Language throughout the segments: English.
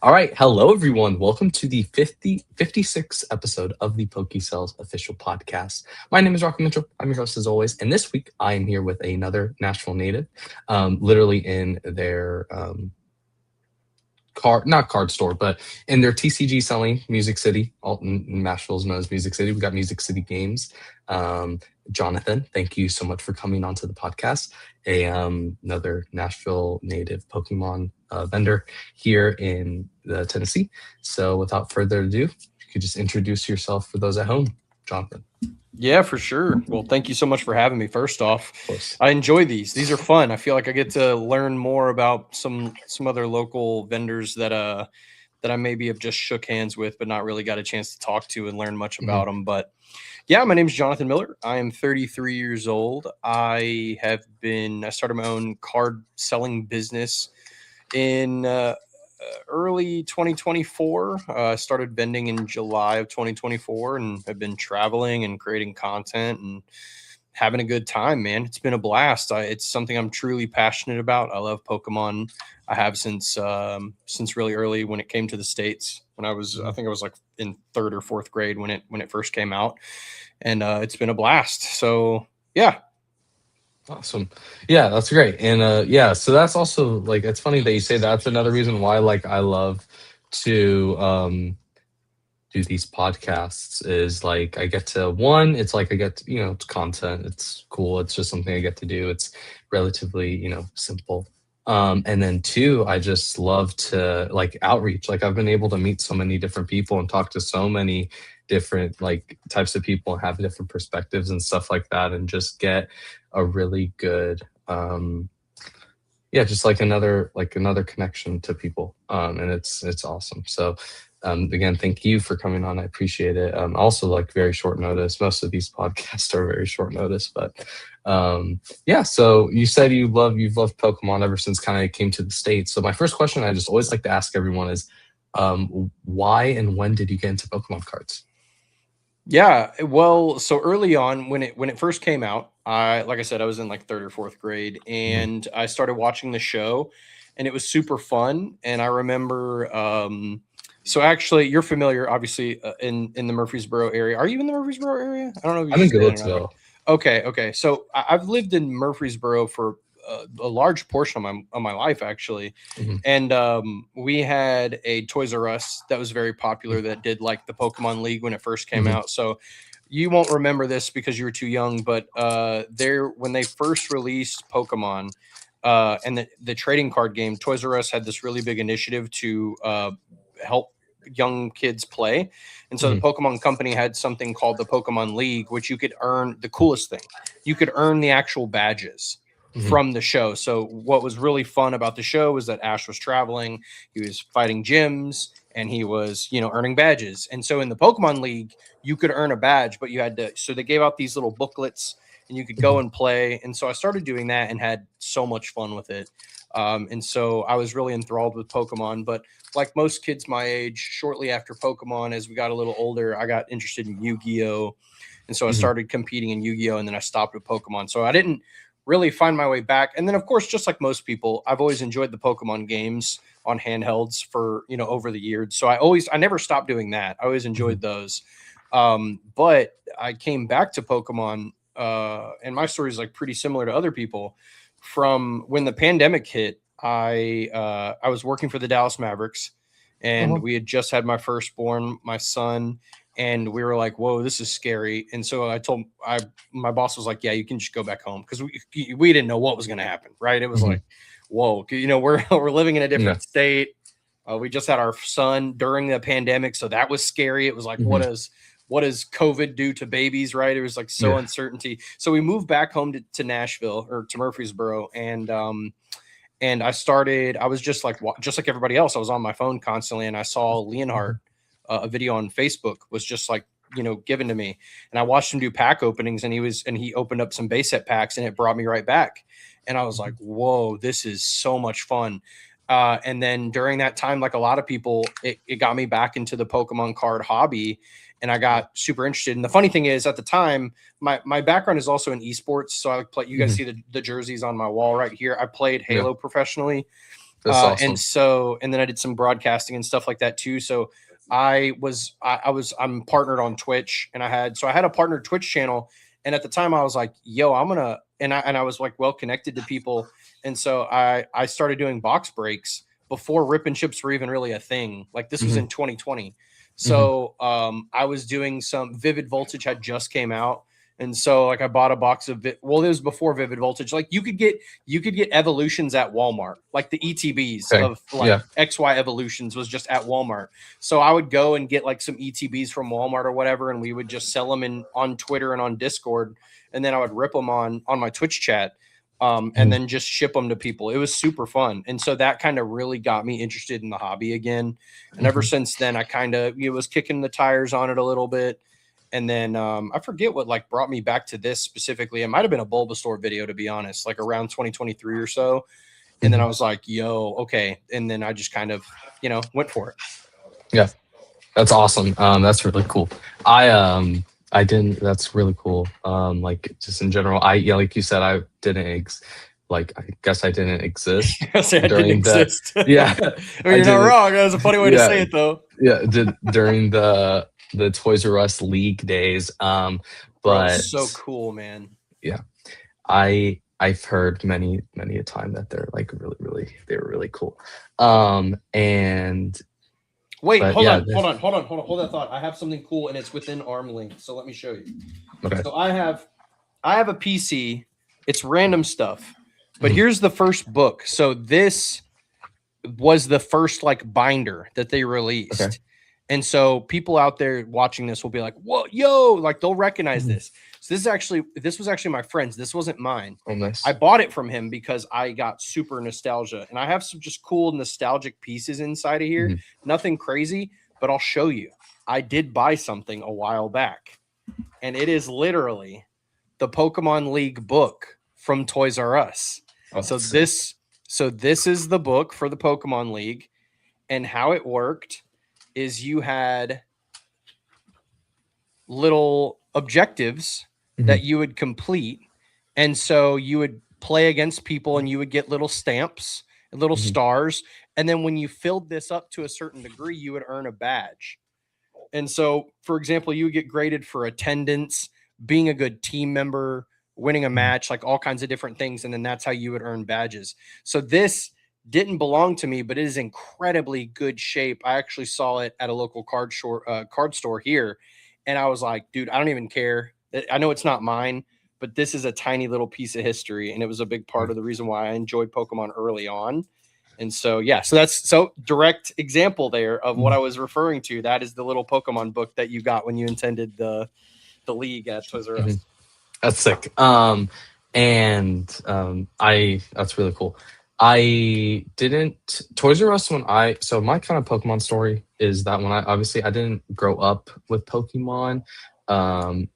All right. Hello, everyone. Welcome to the 56th episode of the PokeCells official podcast. My name is Rocky Mitchell. I'm your host as always. And this week I am here with another Nashville native, literally in their not card store, but in their TCG selling Music City. Alton, Nashville's known as Music City. We've got Music City Games. Jonathan, thank you so much for coming onto the podcast. Another Nashville native Pokemon vendor here in Tennessee. So without further ado, you could just introduce yourself for those at home, Jonathan. Yeah, for sure. Well, thank you so much for having me. First off, Of course. I enjoy these. These are fun. I feel like I get to learn more about some other local vendors that I maybe have just shook hands with, but not really got a chance to talk to and learn much about them. But yeah, my name is Jonathan Miller. I am 33 years old. I started my own card selling business in early 2024. Started vending in July of 2024 and have been traveling and creating content and having a good time, man. It's been a blast. It's something I'm truly passionate about. I love Pokemon. I have since really early when it came to the States. When I think I was like in third or fourth grade when it first came out, and it's been a blast. So yeah. Awesome. Yeah, that's great. And yeah, so that's also like it's funny that you say that's another reason why like I love to do these podcasts is like I get to one, it's like I get to, it's content, it's cool, it's just something I get to do. It's relatively, simple. And then two, I just love to like outreach. Like I've been able to meet so many different people and talk to so many different like types of people and have different perspectives and stuff like that and just get a really good yeah, just like another connection to people. And it's awesome. So again, thank you for coming on. I appreciate it. Also like very short notice. Most of these podcasts are very short notice, but yeah. So you said you've loved Pokemon ever since kind of came to the States. So my first question I just always like to ask everyone is why and when did you get into Pokemon cards? Yeah, well, so early on when it first came out, like I said, I was in like third or fourth grade, Mhm. and I started watching the show, and it was super fun. And I remember, so actually, you're familiar, obviously, in the Murfreesboro area. Are you in the Murfreesboro area? I don't know if you I'm in stay there or not, but Goodlettsville. okay. So I've lived in Murfreesboro for a large portion of my life, actually. Mhm. And we had a Toys R Us that was very popular that did like the Pokemon League when it first came Mhm. out. So you won't remember this because you were too young, but there when they first released Pokemon and the trading card game, Toys R Us had this really big initiative to help young kids play. And so the Mhm. Pokemon company had something called the Pokemon League, which you could earn the coolest thing. You could earn the actual badges Mhm. from the show. So what was really fun about the show was that Ash was traveling, he was fighting gyms, and he was, earning badges. And so in the Pokemon League, you could earn a badge, but you had to, so they gave out these little booklets and you could go Mhm. and play. And so I started doing that and had so much fun with it. And so I was really enthralled with Pokemon. But like most kids my age, shortly after Pokemon, as we got a little older, I got interested in Yu-Gi-Oh! And so I Mhm. started competing in Yu-Gi-Oh! And then I stopped with Pokemon. So I didn't really find my way back. And then, of course, just like most people, I've always enjoyed the Pokemon games on handhelds for, over the years. So I never stopped doing that. I always enjoyed Mhm. those. But I came back to Pokemon, and my story is like pretty similar to other people. From when the pandemic hit, I was working for the Dallas Mavericks, and Uh-huh. we had just had my firstborn, my son, and we were like, "Whoa, this is scary." And so my boss was like, "Yeah, you can just go back home," because we didn't know what was going to happen, right? It was Mhm. like, "Whoa, we're living in a Yeah. different state." We just had our son during the pandemic, so that was scary. It was like, Mhm. what does COVID do to babies, right? It was like so Yeah. uncertainty. So we moved back home to Nashville or to Murfreesboro, and I was just like everybody else. I was on my phone constantly, and I saw Leonhardt, Mhm. a video on Facebook was just like, given to me, and I watched him do pack openings, and he opened up some base set packs, and it brought me right back. And I was like, Mhm. whoa, this is so much fun. And then during that time, like a lot of people, it got me back into the Pokemon card hobby, and I got super interested. And the funny thing is, at the time, my background is also in esports, so I play. You guys Mhm. see the jerseys on my wall right here. I played Yeah. Halo professionally, That's awesome. And then I did some broadcasting and stuff like that too. So I'm partnered on Twitch, and I had a partnered Twitch channel. And at the time I was like, yo, I was like well connected to people. And so I started doing box breaks before rip and chips were even really a thing. Like this was in 2020. So I was doing some Vivid Voltage had just came out. And so like I bought a box of it. Well, it was before Vivid Voltage. Like you could get evolutions at Walmart, like the ETBs of like XY evolutions was just at Walmart. So I would go and get like some ETBs from Walmart or whatever, and we would just sell them on Twitter and on Discord, and then I would rip them on my Twitch chat. And then just ship them to people. It was super fun. And so that kind of really got me interested in the hobby again. And ever since then, I kind of was kicking the tires on it a little bit. And then I forget what like brought me back to this specifically. It might have been a Bulbasaur video, to be honest, like around 2023 or so. And then I was like, yo, okay. And then I just kind of, went for it. Yeah, that's awesome. That's really cool. I didn't. That's really cool. Like just in general, like you said, I didn't. I guess I didn't exist during that. Yeah, I mean, you're not wrong. That was a funny way to say it, though. Yeah, during the Toys R Us League days. But bro, so cool, man. Yeah, I've heard many a time that they're like they were really cool. And wait, hold on that thought. I have something cool, and it's within arm length. So let me show you. Okay. So I have a PC. It's random stuff, but here's the first book. So this was the first like binder that they released. Okay. And so people out there watching this will be like, whoa, yo, like they'll recognize this. So this was actually my friend's. This wasn't mine. Oh, nice. I bought it from him because I got super nostalgia, and I have some just cool nostalgic pieces inside of here. Nothing crazy, but I'll show you. I did buy something a while back, and it is literally the Pokemon League book from Toys R Us. Oh, so this is the book for the Pokemon League, and how it worked is you had little objectives that you would complete. And so you would play against people and you would get little stamps and little stars. And then when you filled this up to a certain degree, you would earn a badge. And so, for example, you would get graded for attendance, being a good team member, winning a match, like all kinds of different things. And then that's how you would earn badges. So this didn't belong to me, but it is incredibly good shape. I actually saw it at a local card store here, and I was like, dude, I don't even care. I know it's not mine, but this is a tiny little piece of history, and it was a big part of the reason why I enjoyed Pokemon early on. And so, yeah, so that's direct example there of what I was referring to. That is the little Pokemon book that you got when you attended the league at Toys R Us. That's sick. That's really cool. I didn't Toys R Us so my kind of Pokemon story is that when I didn't grow up with Pokemon,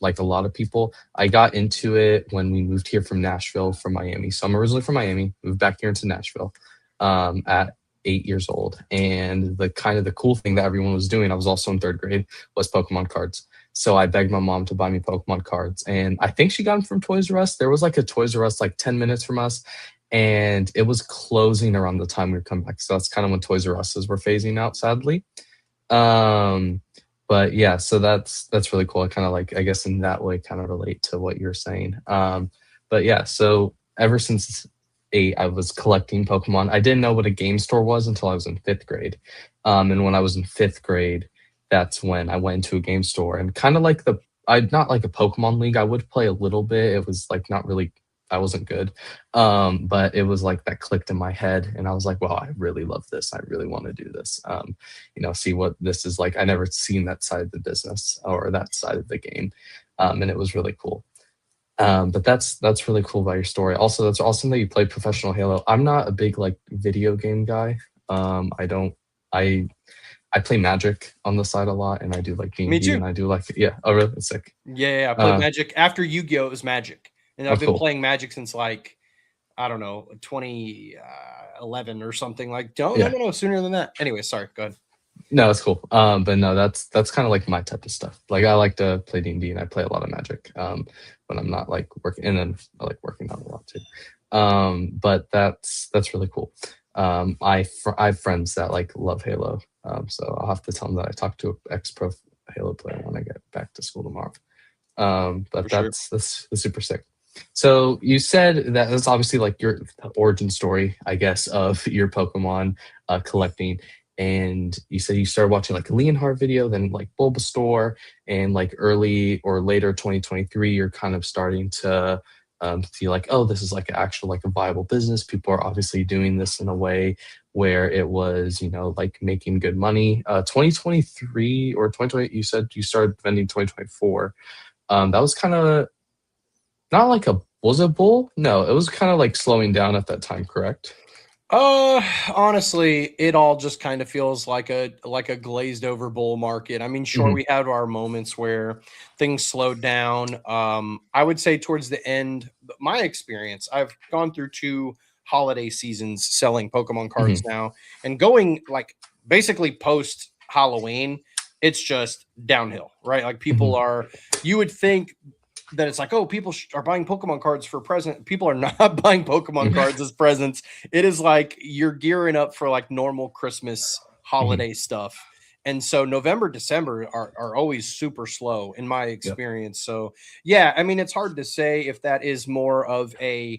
like a lot of people. I got into it when we moved here from Nashville, from Miami. So I'm originally from Miami, moved back here into Nashville at 8 years old. And the cool thing that everyone was doing, I was also in 3rd grade, was Pokemon cards. So I begged my mom to buy me Pokemon cards, and I think she got them from Toys R Us. There was like a Toys R Us like 10 minutes from us, and it was closing around the time we were coming back. So that's kind of when Toys R Us's were phasing out, sadly. But yeah, so that's really cool. I kind of like, I guess in that way, kind of relate to what you're saying. But yeah, so ever since 8, I was collecting Pokemon. I didn't know what a game store was until I was in 5th grade. And when I was in 5th grade, that's when I went into a game store, and kind of like not like a Pokemon League. I would play a little bit. It was like not really, I wasn't good. But it was like that clicked in my head, and I was like, wow, I really love this. I really want to do this. See what this is like. I never seen that side of the business or that side of the game. And it was really cool. But that's really cool about your story. Also, that's awesome that you play professional Halo. I'm not a big like video game guy. I play Magic on the side a lot, and I do like D&D. Me too. And I do like, yeah. Oh, really? It's sick. Yeah, I played Magic after Yu-Gi-Oh. It was Magic, and I've been playing Magic since like, I don't know, 2011 or something. Like, no, sooner than that. Anyway, sorry. Go ahead. No, it's cool. But no, that's kind of like my type of stuff. Like, I like to play D&D, and I play a lot of Magic when I'm not like working, and then I like working on a lot too. But that's really cool. I have friends that like love Halo, so I'll have to tell them that I talked to an ex-pro Halo player when I get back to school tomorrow. But For sure. that's super sick. So you said that that's obviously like your origin story, I guess, of your Pokemon collecting. And you said you started watching like a Leonhardt video, then like Bulbasaur, and like early or later 2023, you're kind of starting to feel like, oh, this is like actual like a viable business. People are obviously doing this in a way where it was, like making good money. 2023 or 2020, you said you started vending 2024. That was kind of not like a was it bull? No, it was kind of like slowing down at that time, correct? Honestly, it all just kind of feels like a glazed over bull market. I mean, sure, Hmm. we had our moments where things slowed down. I would say towards the end, my experience, I've gone through two holiday seasons selling Pokemon cards Hmm. now, and going like basically post Halloween, it's just downhill, right? Like Hmm. you would think that it's like, oh, people are buying Pokemon cards for present. People are not buying Pokemon cards as presents. It is like you're gearing up for like normal Christmas Hmm. holiday stuff. And so November, December are always super slow in my Yep. experience. So yeah, I mean, it's hard to say if that is more of a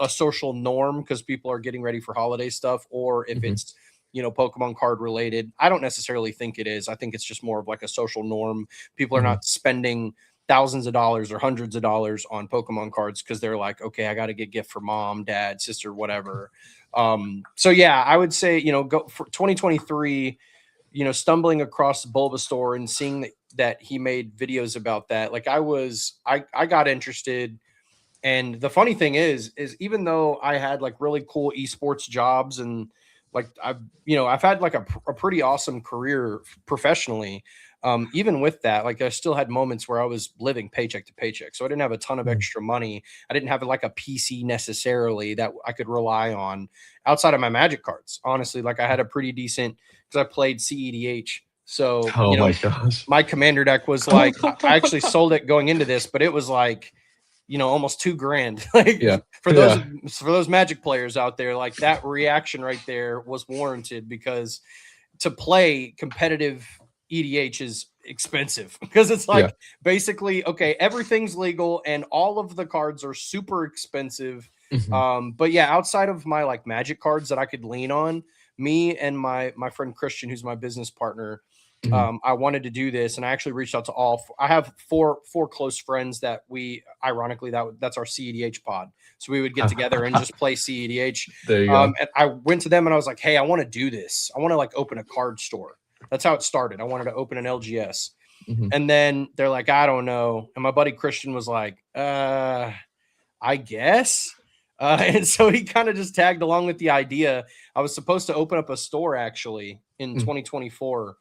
social norm because people are getting ready for holiday stuff, or if Hmm. it's Pokemon card related. I don't necessarily think it is. I think it's just more of like a social norm. People are Hmm. not spending thousands of dollars or hundreds of dollars on Pokemon cards because they're like, okay, I got to get gift for mom, dad, sister, whatever. So yeah, I would say, go for 2023, stumbling across Bulbasaur and seeing that he made videos about that. Like I got interested. And the funny thing is even though I had like really cool esports jobs and like I've had like a pretty awesome career professionally. Even with that, like I still had moments where I was living paycheck to paycheck. So I didn't have a ton of Hmm. extra money. I didn't have like a PC necessarily that I could rely on outside of my magic cards. Honestly, like I had a pretty decent because I played CEDH. So, Oh my gosh. my commander deck was like I actually sold it going into this, but it was like almost 2 grand. Like Yeah. for those Yeah. for those magic players out there, like that reaction right there was warranted because to play competitive EDH is expensive because it's Yeah. like basically okay, everything's legal and all of the cards are super expensive. Hmm. But yeah, outside of my like magic cards that I could lean on, me and my friend Christian, who's my business partner, Hmm. I wanted to do this, and I actually reached out to all. I have four close friends that we, ironically, that's our CEDH pod. So we would get together and just play CEDH. There you go. And I went to them and I was like, "Hey, I want to do this. I want to like open a card store." That's how it started. I wanted to open an LGS, Hmm. and then they're like, "I don't know." And my buddy Christian was like, I guess." And so he kind of just tagged along with the idea. I was supposed to open up a store actually in 2024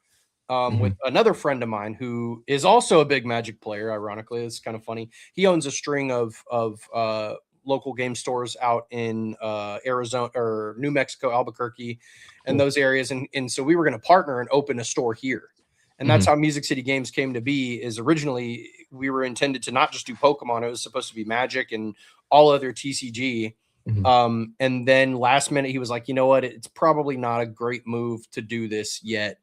with Hmm. another friend of mine who is also a big Magic player. Ironically, it's kind of funny. He owns a string of local game stores out in Arizona or New Mexico, Albuquerque, and Cool. those areas. And so we were going to partner and open a store here. And that's Hmm. how Music City Games came to be. Is originally we were intended to not just do Pokemon; it was supposed to be Magic and all other TCG. Hmm. And then last minute, he was like, "You know what? It's probably not a great move to do this yet."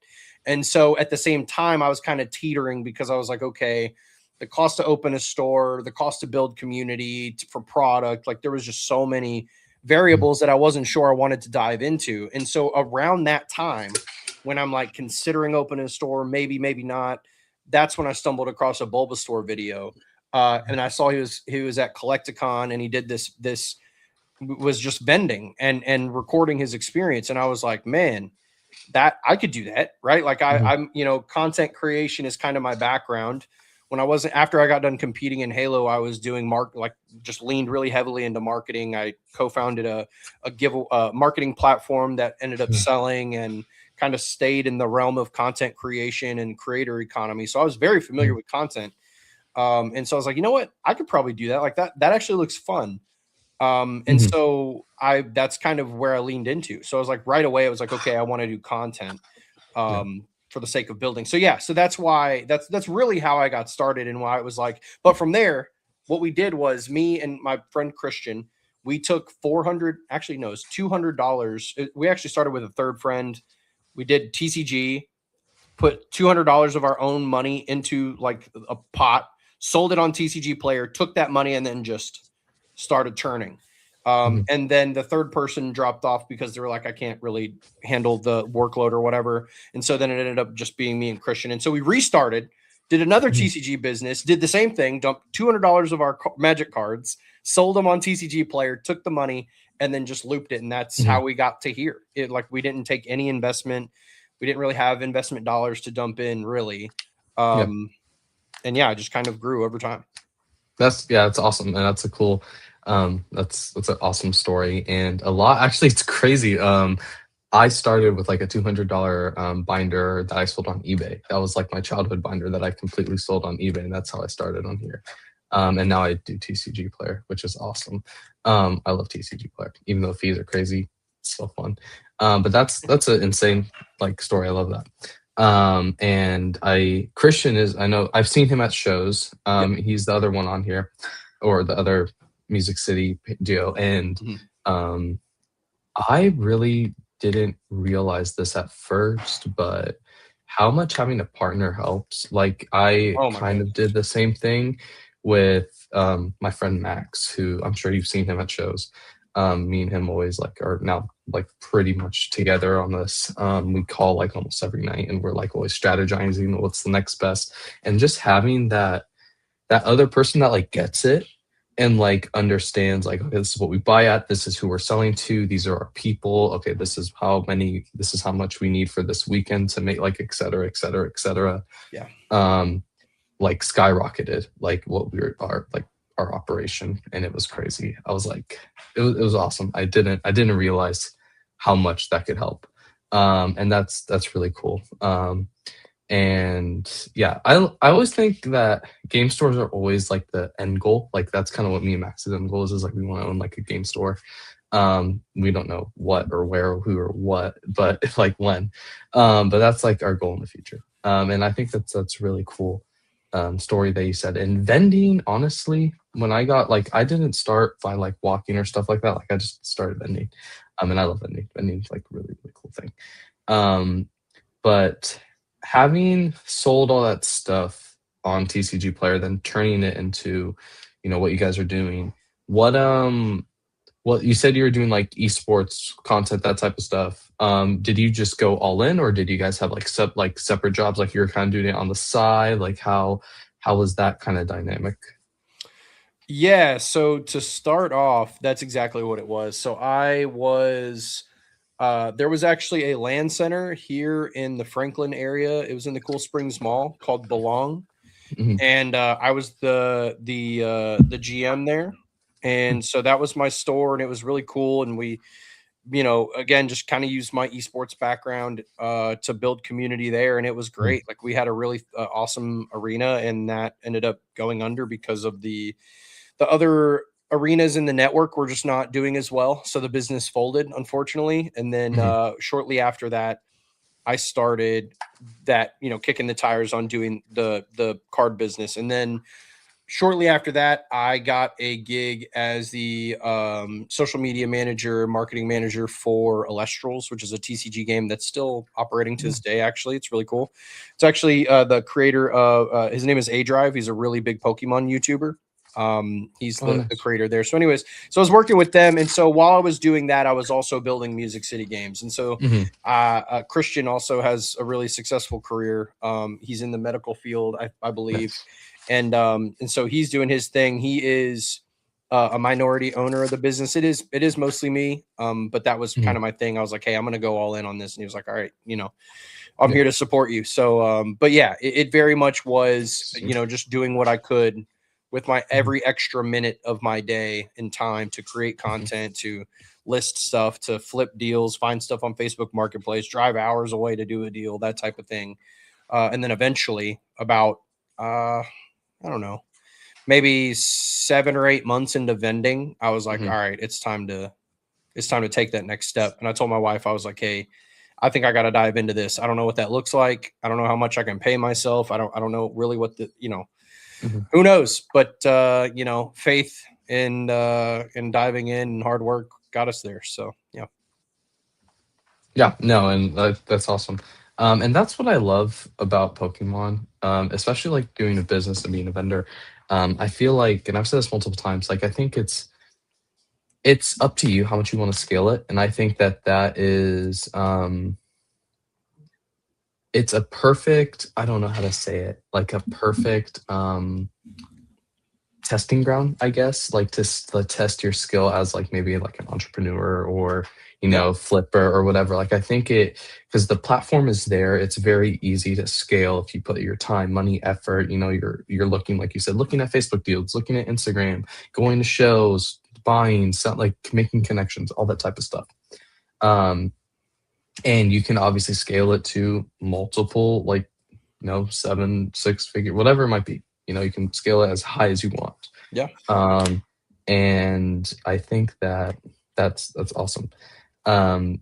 And so at the same time, I was kind of teetering because I was like, okay, the cost to open a store, the cost to build community for product, like there was just so many variables that I wasn't sure I wanted to dive into. And so around that time, when I'm like considering opening a store, maybe not, that's when I stumbled across a Bulbasaur video. And I saw he was at Collecticon and he did this was just vending and recording his experience. And I was like, man, that I could do that, right? Like Hmm. I'm, content creation is kind of my background. When I wasn't after I got done competing in Halo, I was doing like just leaned really heavily into marketing. I co-founded a marketing platform that ended up selling and kind of stayed in the realm of content creation and creator economy. So I was very familiar with content. And so I was like, you know what? I could probably do that. Like that actually looks fun. And Hmm. so that's kind of where I leaned into. So I was like, right away, I was like, okay, I want to do content Yeah. for the sake of building. So yeah, so that's why that's really how I got started and why it was like, but from there, what we did was me and my friend Christian, we took 400, actually, no, it's $200. We actually started with a third friend. We did TCG, put $200 of our own money into like a pot, sold it on TCG Player, took that money, and then just started churning. And then the third person dropped off because they were like, I can't really handle the workload or whatever. And so then it ended up just being me and Christian. And so we restarted, did another TCG business, did the same thing, dumped $200 of our Magic cards, sold them on TCG Player, took the money, and then just looped it. And that's how we got to here. Like, we didn't take any investment. We didn't really have investment dollars to dump in, really. And yeah, it just kind of grew over time. That's awesome. And that's a cool, that's an awesome story. And a lot, actually, it's crazy. I started with like a $200 binder that I sold on eBay. That was like my childhood binder that I completely sold on eBay. And that's how I started on here. And now I do TCG Player, which is awesome. I love TCG Player, even though fees are crazy. It's so fun. But that's an insane like story. I love that. And Christian is, I know I've seen him at shows. He's the other one on here, or the other Music City duo. And I really didn't realize this at first, but how much having a partner helps. Like, I kind of did the same thing with my friend Max, who I'm sure you've seen him at shows. Me and him always like are now like pretty much together on this. We call like almost every night, and we're like always strategizing what's the next best, and just having that other person that like gets it and like understands like, okay, this is what we buy at, this is who we're selling to, these are our people, okay, this is how much we need for this weekend to make, like, et cetera, et cetera, et cetera. Like skyrocketed like what we were our operation, and it was crazy. I was like, it was awesome. I didn't realize how much that could help. And that's really cool. And yeah, I always think that game stores are always like the end goal. Like, that's kind of what me and Max's end goal is like, we want to own like a game store. We don't know what or where or who or what, but like when. But that's like our goal in the future. And I think that's really cool. Story that you said. And vending, honestly, when I got like, I didn't start by like walking or stuff like that. Like, I just started vending. And I love vending. Vending's like really, really cool thing. But having sold all that stuff on TCG Player, then turning it into, what you guys are doing, what you said you were doing like esports content, that type of stuff. Did you just go all in, or did you guys have like separate jobs, like you're kind of doing it on the side? Like, how was that kind of dynamic? Yeah, so to start off, that's exactly what it was. So I was there was actually a LAN center here in the Franklin area. It was in the Cool Springs Mall called Belong. And I was the GM there. And so that was my store, and it was really cool. And we, again, just kind of used my esports background to build community there. And it was great. Like, we had a really awesome arena, and that ended up going under because of the other arenas in the network were just not doing as well. So the business folded, unfortunately. And then shortly after that, I started that, kicking the tires on doing the card business. And then shortly after that, I got a gig as the social media manager, marketing manager for Alestrals, which is a TCG game that's still operating to this day. Actually, it's really cool. It's actually the creator of his name is A-Drive. He's a really big Pokemon YouTuber. He's the creator there. So anyways, so I was working with them. And so while I was doing that, I was also building Music City games. And so Christian also has a really successful career. He's in the medical field, I believe. And so he's doing his thing. He is a minority owner of the business. It is mostly me. But that was kind of my thing. I was like, hey, I'm going to go all in on this. And he was like, all right, I'm here to support you. So, but yeah, it very much was, just doing what I could with my every extra minute of my day and time to create content, to list stuff, to flip deals, find stuff on Facebook Marketplace, drive hours away to do a deal, that type of thing. And then eventually, about, I don't know, maybe 7 or 8 months into vending, I was like, all right, it's time to take that next step. And I told my wife, I was like, hey, I think I got to dive into this. I don't know what that looks like. I don't know how much I can pay myself. I don't know really what the, who knows? But, faith and diving in and hard work got us there. So yeah. Yeah, no, and that's awesome. And that's what I love about Pokemon, especially like doing a business and being a vendor. I feel like, and I've said this multiple times, like I think it's up to you how much you want to scale it, and I think that that is it's a perfect, I don't know how to say it, like a perfect testing ground, I guess, like to test your skill as like maybe like an entrepreneur or Yeah. flipper or whatever. Like I think it, because the platform is there, it's very easy to scale if you put your time, money, effort. You're looking, like you said, looking at Facebook deals, looking at Instagram, going to shows, buying, like making connections, all that type of stuff. Um, and you can obviously scale it to multiple, like, 7, 6 figure, whatever it might be. You can scale it as high as you want. Yeah. um, and I think that that's awesome.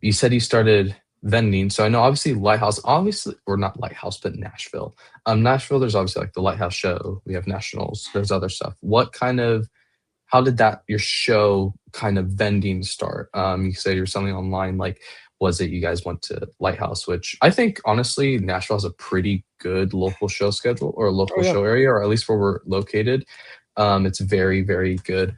You said you started vending, so I know obviously Lighthouse, obviously, or not Lighthouse, but Nashville. Nashville, there's obviously like the Lighthouse show. We have nationals. There's other stuff. How did that your show kind of vending start? You said you were selling online. Like, was it you guys went to Lighthouse, which I think honestly Nashville has a pretty good local show schedule or a Oh local yeah. show area, or at least where we're located. It's very, very good.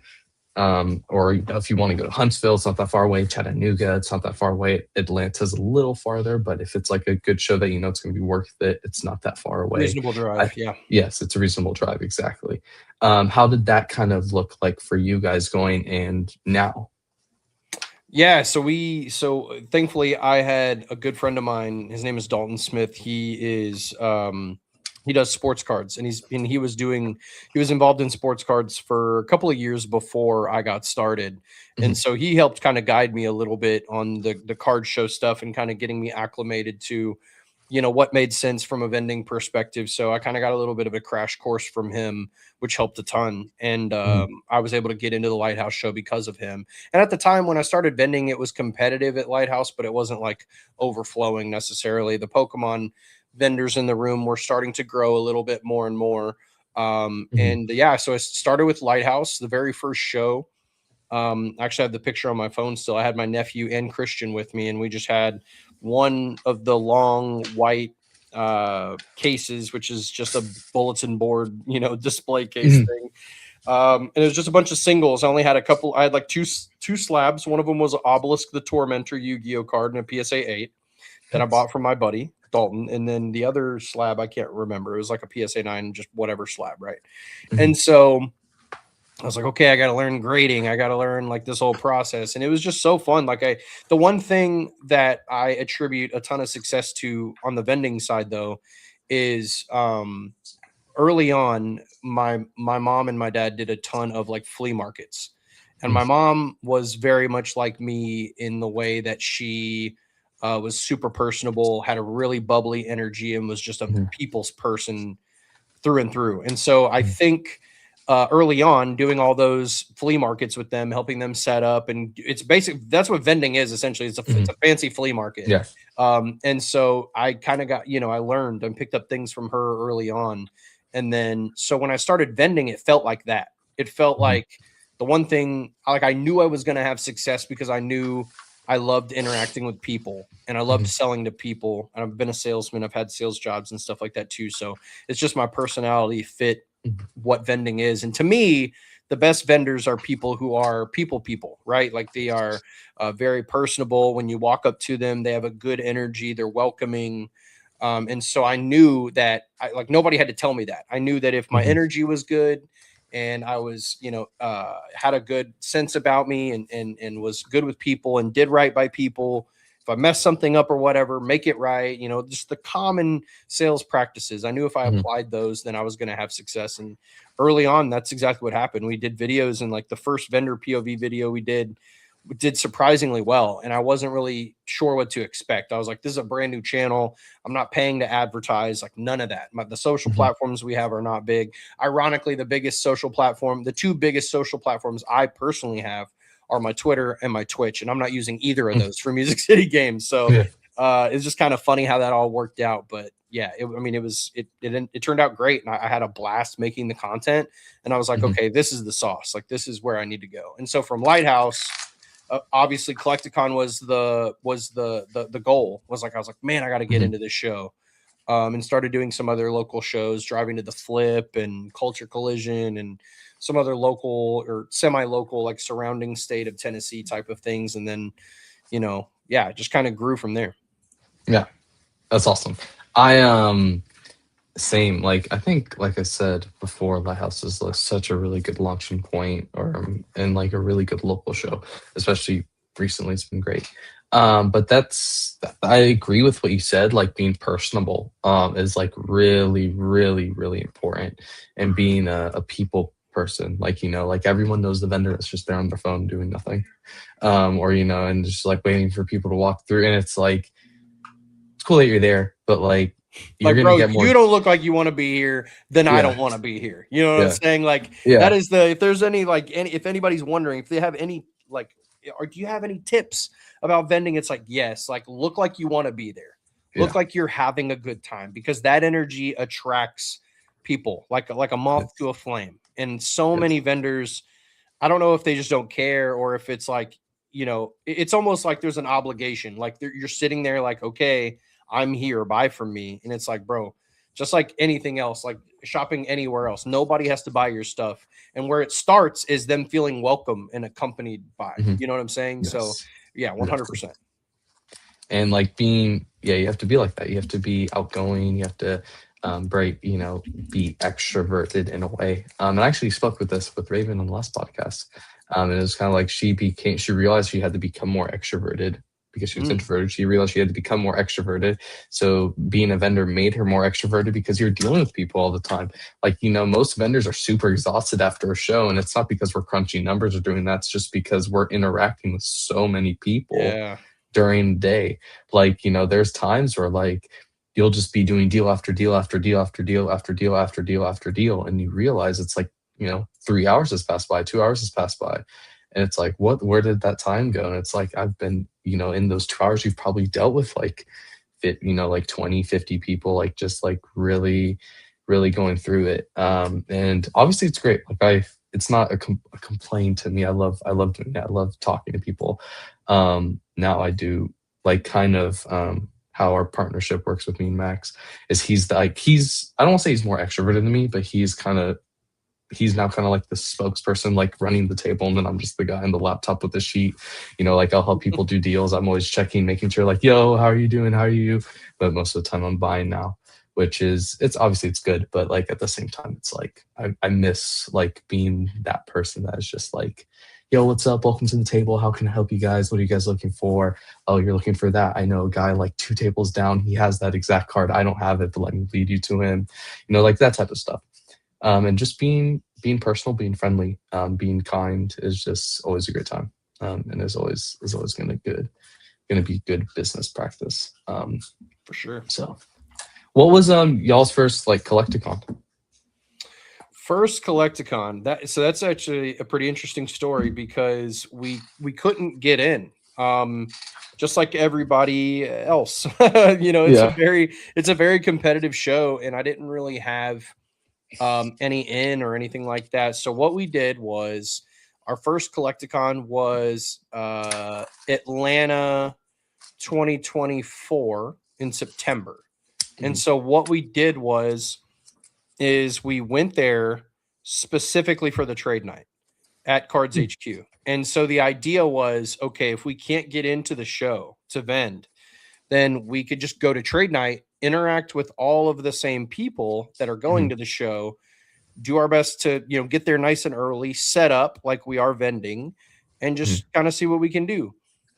Or if you want to go to Huntsville, it's not that far away. Chattanooga, it's not that far away. Atlanta's a little farther, but if it's like a good show that it's going to be worth it, it's not that far away. Reasonable I, drive. Yeah. yes, it's a reasonable drive, exactly. How did that kind of look like for you guys going and now? Yeah, so thankfully I had a good friend of mine. His name is Dalton Smith. He does sports cards, and he was involved in sports cards for a couple of years before I got started. And Mhm, so he helped kind of guide me a little bit on the card show stuff and kind of getting me acclimated to what made sense from a vending perspective. So I kind of got a little bit of a crash course from him, which helped a ton. And mhm, I was able to get into the Lighthouse show because of him. And at the time when I started vending, it was competitive at Lighthouse, but it wasn't like overflowing necessarily. The Pokemon vendors in the room were starting to grow a little bit more and more. mhm. And yeah, so I started with Lighthouse, the very first show. I actually have the picture on my phone still. I had my nephew and Christian with me, and we just had one of the long white cases, which is just a bulletin board, display case Mhm. thing. And it was just a bunch of singles. I only had a couple. I had like two slabs. One of them was an Obelisk the Tormentor Yu-Gi-Oh card and a PSA 8 that I bought from my buddy Dalton, and then the other slab I can't remember. It was like a PSA 9, just whatever slab, right? Mhm. And so I was like, okay, I got to learn grading. I got to learn like this whole process. And it was just so fun. The one thing that I attribute a ton of success to on the vending side though, is, early on, my mom and my dad did a ton of like flea markets. And my Mhm. mom was very much like me in the way that she was super personable, had a really bubbly energy, and was just a Mhm. people's person through and through. And so I Mhm. think early on, doing all those flea markets with them, helping them set up, and it's basic. That's what vending is essentially. It's Mhm. a fancy flea market. Yeah. And so I kind of got, I learned and picked up things from her early on. And then so when I started vending, it felt like that. It felt Mhm. like the one thing, like I knew I was going to have success because I knew I loved interacting with people and I loved Mhm. selling to people. And I've been a salesman. I've had sales jobs and stuff like that too. So it's just my personality fit Mhm. what vending is. And to me, the best vendors are people who are people, right? Like they are very personable. When you walk up to them, they have a good energy. They're welcoming. And so I knew that like nobody had to tell me that. I knew that if my Mhm. energy was good and I was, had a good sense about me and was good with people and did right by people, if I mess something up or whatever, make it right, just the common sales practices. I knew if I Mhm. applied those, then I was going to have success. And early on, that's exactly what happened. We did videos, and like the first vendor POV video we did surprisingly well, and I wasn't really sure what to expect. I was like, this is a brand new channel. I'm not paying to advertise, like none of that. The social Mhm. platforms we have are not big. Ironically, the two biggest social platforms I personally have are my Twitter and my Twitch, and I'm not using either of Mhm. those for Music City Games. So Yeah. It's just kind of funny how that all worked out. But yeah, I mean, it turned out great, and I had a blast making the content. And I was like, Mhm. okay, this is the sauce. Like, this is where I need to go. And so from Lighthouse, obviously Collecticon was the goal. I was like, man, I got to get Mhm. into this show. And started doing some other local shows, driving to the Flip and Culture Collision and some other local or semi-local, like surrounding state of Tennessee type of things. And then, yeah, it just kind of grew from there. Yeah, that's awesome. I same, like I think, like I said before, Lighthouse is like such a really good launching point, or and like a really good local show, especially recently. It's been great. But that's, I agree with what you said. Like being personable is like really, really, really important, and being a people person. Like like everyone knows the vendor that's just there on their phone doing nothing, or and just like waiting for people to walk through. And it's like it's cool that you're there, but like you're Like, gonna bro, get you more. don't look like you want to be here, then I Yeah, don't want to be here. You know what I'm yeah, saying? Like, that yeah, is if there's any, like, if anybody's wondering if they have any, like, or do you have any tips about vending? It's like, yes, like, look like you want to be there. Look yeah. like you're having a good time, because that energy attracts people like a moth to Yes, a flame. And so many yes. vendors, I don't know if they just don't care, or if it's like, it's almost like there's an obligation. Like, you're sitting there like, okay, I'm here, buy from me. And it's like, bro, just like anything else, like shopping anywhere else, nobody has to buy your stuff. And where it starts is them feeling welcome and accompanied by, Mhm. you know what I'm saying? So Yes, yeah, exactly. 100%. And like being, yeah, you have to be like that. You have to be outgoing. You have to break, be extroverted in a way. And I actually spoke with this with Raven on the last podcast. And it was kind of like she realized she had to become more extroverted because she was Mm, introverted. She realized she had to become more extroverted. So being a vendor made her more extroverted because you're dealing with people all the time. Like, most vendors are super exhausted after a show. And it's not because we're crunching numbers or doing that. It's just because we're interacting with so many people yeah. during the day. Like, there's times where like you'll just be doing deal after deal after deal after deal after deal after deal after deal. And you realize it's like, 3 hours has passed by, 2 hours has passed by. And it's like, where did that time go? And it's like, I've been, in those 2 hours, you've probably dealt with like like 20, 50 people, like just like really, really going through it. And obviously it's great. Like it's not a complaint to me. I love doing that. I love talking to people. Now I do like kind of how our partnership works with me and Max is I don't want to say he's more extroverted than me, but he's now kind of like the spokesperson, like running the table, and then I'm just the guy on the laptop with the sheet. Like I'll help people do deals. I'm always checking, making sure like, yo, how are you doing? How are you? But most of the time I'm buying now, which is it's obviously it's good, but like at the same time, it's like I miss like being that person that is just like, yo, what's up? Welcome to the table. How can I help you guys? What are you guys looking for? Oh, you're looking for that. I know a guy like two tables down. He has that exact card. I don't have it, but let me lead you to him. Like that type of stuff. And just being personal, being friendly, being kind is just always a great time, and is always gonna be good business practice. For sure. So, what was y'all's first like Collecticon? First Collecticon. That's actually a pretty interesting story, because we couldn't get in. Just like everybody else. It's a Yeah. very competitive show, and I didn't really have any in or anything like that. So what we did was, our first Collecticon was Atlanta 2024 in September. And Mhm. so what we did is we went there specifically for the trade night at Cards Mm. HQ. And so the idea was, okay, if we can't get into the show to vend, then we could just go to trade night, interact with all of the same people that are going Mhm. to the show, do our best to, get there nice and early, set up like we are vending, and Mhm. just kind of see what we can do.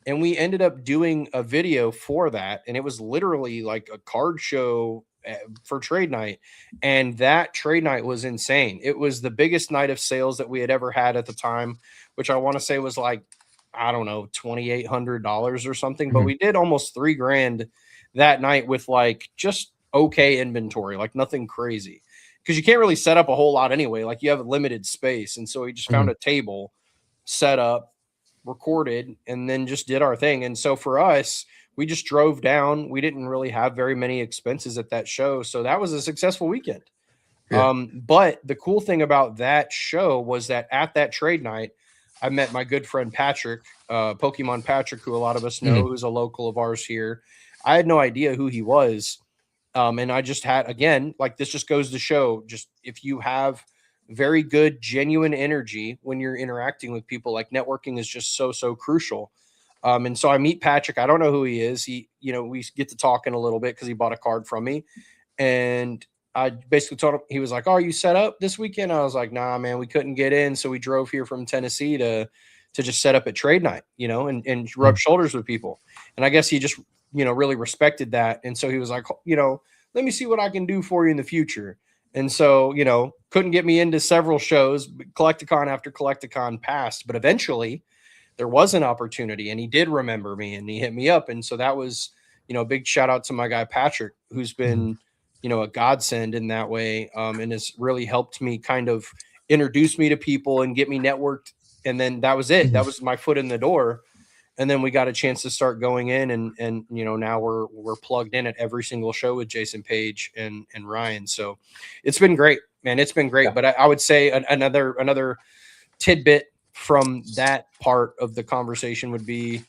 And we ended up doing a video for that, and it was literally like a card show for trade night. And that trade night was insane. It was the biggest night of sales that we had ever had at the time, which I want to say was like, I don't know, $2,800 or something. But Mhm. we did almost 3 grand that night with like just okay inventory, like nothing crazy, because you can't really set up a whole lot anyway. Like, you have a limited space. And so we just found Mhm. a table, set up, recorded, and then just did our thing. And so for us, we just drove down. We didn't really have very many expenses at that show, so that was a successful weekend. Yeah. But the cool thing about that show was that at that trade night, I met my good friend Patrick, Pokemon Patrick, who a lot of us know, Mhm. who's a local of ours here. I had no idea who he was. And I just had, again, like this just goes to show, just if you have very good, genuine energy when you're interacting with people, like networking is just so, so crucial. And so I meet Patrick. I don't know who he is. We get to talking a little bit because he bought a card from me. And I basically told him, he was like, "Oh, are you set up this weekend?" I was like, "Nah, man, we couldn't get in. So we drove here from Tennessee to just set up at trade night, and rub Mhm. shoulders with people." And I guess he just, really respected that. And so he was like, "Let me see what I can do for you in the future." And so, couldn't get me into several shows, Collecticon after Collecticon passed, but eventually there was an opportunity and he did remember me and he hit me up. And so that was, a big shout out to my guy, Patrick, who's Mhm. been, a godsend in that way. And has really helped me kind of introduce me to people and get me networked. And then that was it. Mhm. That was my foot in the door. And then we got a chance to start going in and now we're plugged in at every single show with Jason Page and Ryan. So it's been great, man. It's been great. Yeah. But I would say another tidbit from that part of the conversation would be,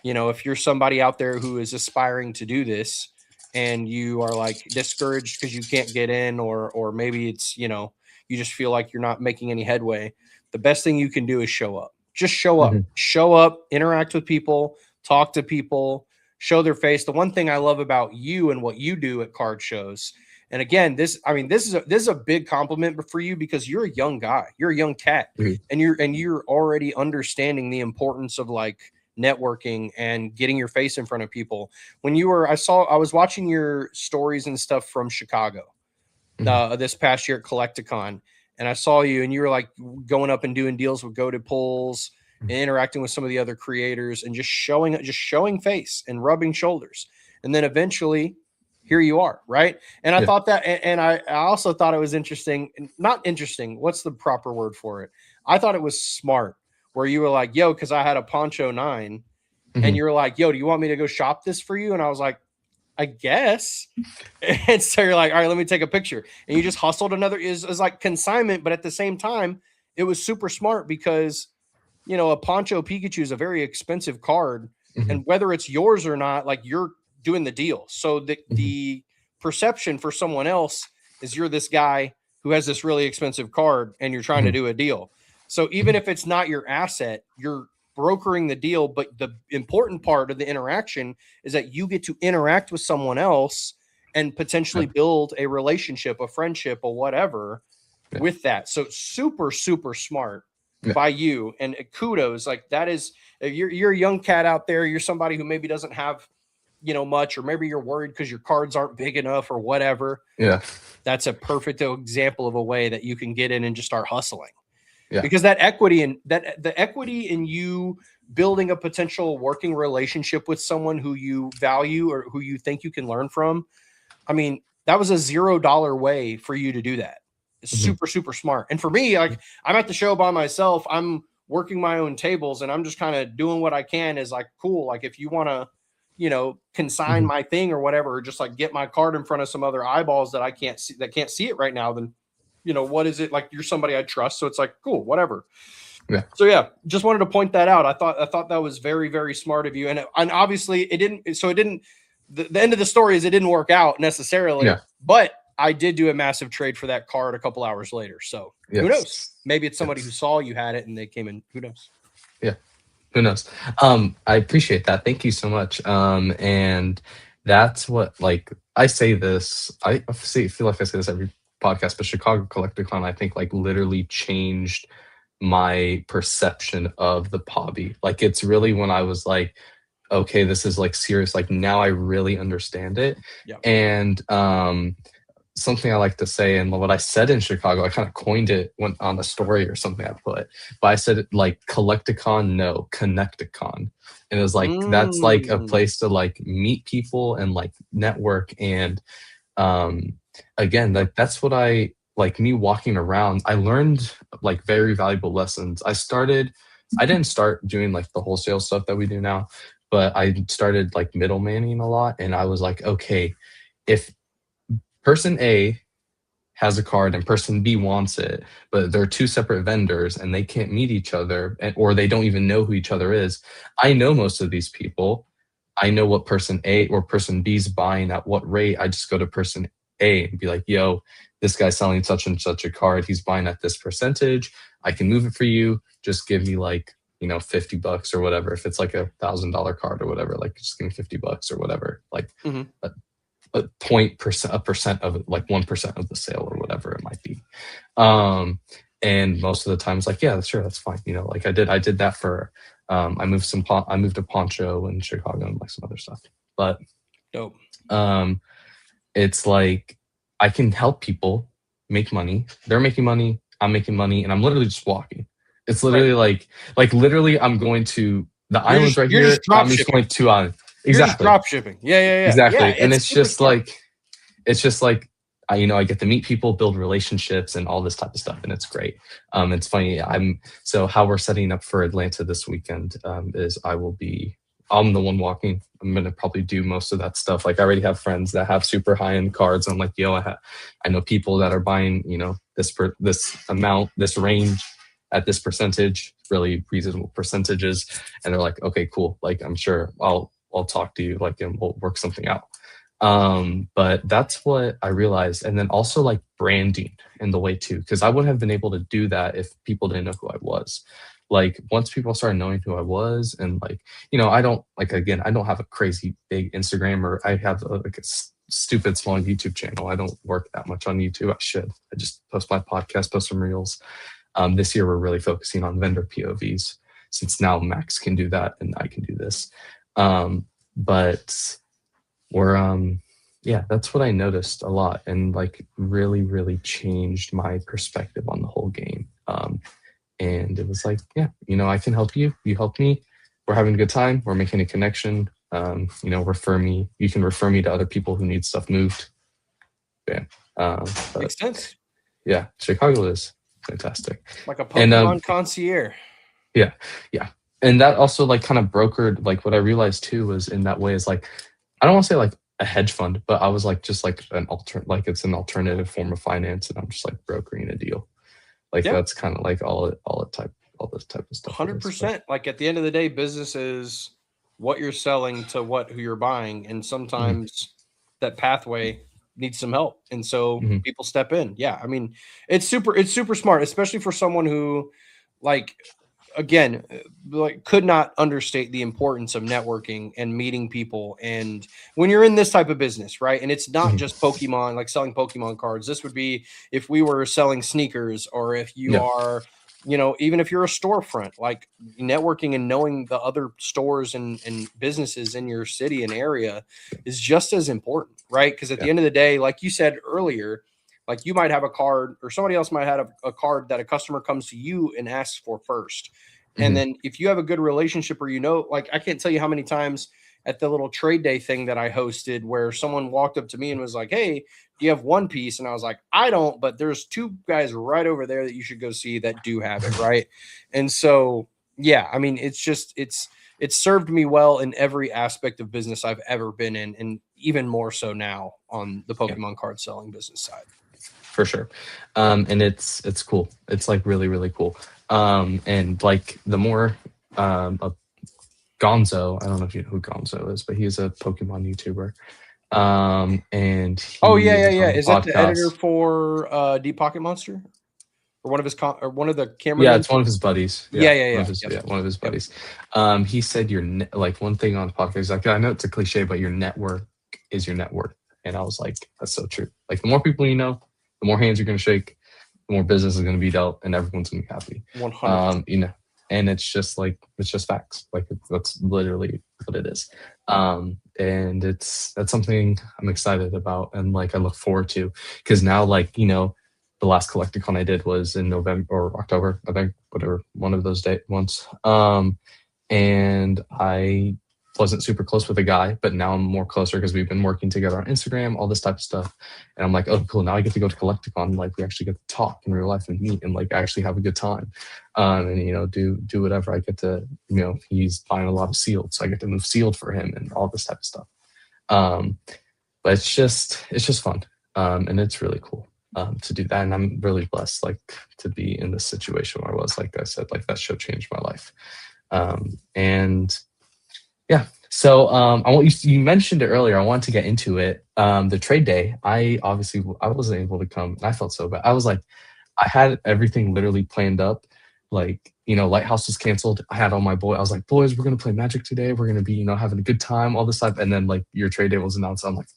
if you're somebody out there who is aspiring to do this and you are like discouraged because you can't get in, or maybe it's, you just feel like you're not making any headway, the best thing you can do is show up. Just Mhm. show up, interact with people, talk to people, show their face. The one thing I love about you and what you do at card shows, and again, this is a big compliment for you because you're a young guy, you're a young cat, Mhm. and you're already understanding the importance of like networking and getting your face in front of people. When you were, I was watching your stories and stuff from Chicago Mhm. this past year at Collecticon, and I saw you, and you were like going up and doing deals with Goated Pulls and interacting with some of the other creators and just showing face and rubbing shoulders, and then eventually here you are, right? And I Yeah. thought that, and I also thought it was interesting, not interesting. What's the proper word for it? I thought it was smart, where you were like, "Yo," because I had a Poncho 9, and Mhm. you were like, "Yo, do you want me to go shop this for you?" And I was like, "I guess." And so you're like, "All right, let me take a picture." And you just hustled another is like consignment, but at the same time, it was super smart because a Poncho Pikachu is a very expensive card, Mhm. and whether it's yours or not, like you're doing the deal. So Mhm. the perception for someone else is you're this guy who has this really expensive card and you're trying to Mhm. do a deal. So even Mhm. if it's not your asset, you're brokering the deal, but the important part of the interaction is that you get to interact with someone else and potentially Yeah. build a relationship, a friendship, or whatever Yeah. with that. So super, super smart Yeah. by you. And kudos. Like that is, if you're a young cat out there, you're somebody who maybe doesn't have, much, or maybe you're worried because your cards aren't big enough or whatever. Yeah. That's a perfect example of a way that you can get in and just start hustling, Yeah. because that equity and that the equity in you building a potential working relationship with someone who you value or who you think you can learn from. I mean, that was a $0 way for you to do that. It's Mhm. super, super smart. And for me, like I'm at the show by myself, I'm working my own tables and I'm just kind of doing what I can is like, cool. Like if you want to, consign Mhm. my thing or whatever, or just like get my card in front of some other eyeballs that I can't see, that can't see it right now, then, what is it? Like you're somebody I trust. So it's like, cool, whatever. Yeah. So yeah, just wanted to point that out. I thought that was very, very smart of you. And obviously it didn't, so it didn't, the end of the story is it didn't work out necessarily, Yeah. but I did do a massive trade for that card a couple hours later. So who knows? Yes. Maybe it's somebody who Yes. saw you had it and they came in. Who knows? Yeah. Who knows? I appreciate that. Thank you so much. And that's what, like, I say this. Feel like I say this every podcast, but Chicago Collecticon, I think, like, literally changed my perception of the hobby. Like, it's really when I was like, okay, this is like serious. Like, now I really understand it. Yeah. And something I like to say, and what I said in Chicago, I kind of coined it when on a story or something I put, but I said it like Collecticon, no, Connecticon. And it was like, that's like a Mm, place to like meet people and like network. And um, again, like that's what I like me walking around. I learned like very valuable lessons. I didn't start doing like the wholesale stuff that we do now, but I started like middlemaning a lot, and I was like, okay, if person A has a card and person B wants it, but they're two separate vendors and they can't meet each other, or they don't even know who each other is. I know most of these people. I know what person A or person B is buying at what rate. I just go to person A and be like, yo, this guy's selling such and such a card. He's buying at this percentage. I can move it for you. Just give me like, $50 or whatever. If it's like $1,000 card or whatever, like just give me $50 or whatever. Like a percent of it, like 1% of the sale or whatever it might be. And most of the time it's like, yeah, sure, that's fine. Like I did that for I moved to Poncho in Chicago and like some other stuff. But dope. It's like I can help people make money. They're making money, I'm making money, and I'm literally just walking. It's literally like literally I'm going to the islands right here. I'm just going to islands. Exactly. Drop shipping. Yeah. Exactly. Yeah, and it's just like I get to meet people, build relationships, and all this type of stuff, and it's great. It's funny. So how we're setting up for Atlanta this weekend is I'm the one walking. I'm gonna probably do most of that stuff. Like I already have friends that have super high end cards. I'm like, yo, I know people that are buying, this amount, this range at this percentage, really reasonable percentages, and they're like, okay, cool. Like I'm sure I'll talk to you, like, and we'll work something out. But that's what I realized. And then also like branding in the way too, because I wouldn't have been able to do that if people didn't know who I was. Like once people started knowing who I was, and like, I don't have a crazy big Instagram, or I have like a stupid small YouTube channel. I don't work that much on YouTube. I should. I just post my podcast, post some reels. This year we're really focusing on vendor POVs, since now Max can do that and I can do this. But we're that's what I noticed a lot, and like really, really changed my perspective on the whole game. And it was like, yeah, I can help you. You help me. We're having a good time. We're making a connection. Refer me. You can refer me to other people who need stuff moved. Yeah. Makes sense. Yeah. Chicago is fantastic. Like a Pokemon concierge. Yeah. And that also like kind of brokered, like what I realized too was in that way is like, I don't want to say like a hedge fund, but I was like, just like it's an alternative form of finance, and I'm just like brokering a deal. Like that's kind of like all this type of stuff. 100%. Like at the end of the day, business is what you're selling to who you're buying, and sometimes that pathway needs some help, and so people step in. Yeah, I mean, it's super smart, especially for someone who, like, again, like could not understate the importance of networking and meeting people. And when you're in this type of business, right? And it's not just Pokemon, like selling Pokemon cards. This would be if we were selling sneakers, or if you are, even if you're a storefront, like networking and knowing the other stores and businesses in your city and area is just as important, right? Because at the end of the day, like you said earlier, like you might have a card, or somebody else might have a card that a customer comes to you and asks for first. And then if you have a good relationship, or, like I can't tell you how many times at the little trade day thing that I hosted where someone walked up to me and was like, hey, do you have One Piece? And I was like, I don't, but there's two guys right over there that you should go see that do have it. Right. And so, yeah, I mean, it's served me well in every aspect of business I've ever been in, and even more so now on the Pokemon card selling business side. For sure. And it's cool. It's like really, really cool. And like the more Gonzo, I don't know if you know who Gonzo is, but he's a Pokemon YouTuber. And is that the editor for Deep Pocket Monster, or one of his or one of the camera? Yeah, it's one of his buddies. One of his buddies. He said like one thing on the podcast, like, I know it's a cliche, but your network is your net worth. And I was like, that's so true. Like the more people you know, the more hands you're going to shake, the more business is going to be dealt, and everyone's going to be happy. 100%. And it's just facts. Like that's literally what it is. And that's something I'm excited about, and like I look forward to, because now, like, the last Collecticon I did was in November or October, I think, whatever, one of those months. And I wasn't super close with a guy, but now I'm more closer because we've been working together on Instagram, all this type of stuff. And I'm like, oh, cool. Now I get to go to Collecticon. Like we actually get to talk in real life and meet and like actually have a good time. And, you know, do whatever. I get to, you know, he's buying a lot of sealed. So I get to move sealed for him and all this type of stuff. But it's just fun. And it's really cool. To do that, and I'm really blessed, like to be in this situation where I was. Like I said, like that show changed my life, and yeah. So I want you mentioned it earlier. I wanted to get into it. The trade day. I wasn't able to come, and I felt so bad. I was like, I had everything literally planned up. Like, you know, Lighthouse was canceled. I had all my I was like, boys, we're gonna play Magic today. We're gonna be, you know, having a good time, all this stuff. And then like your trade day was announced. I'm like,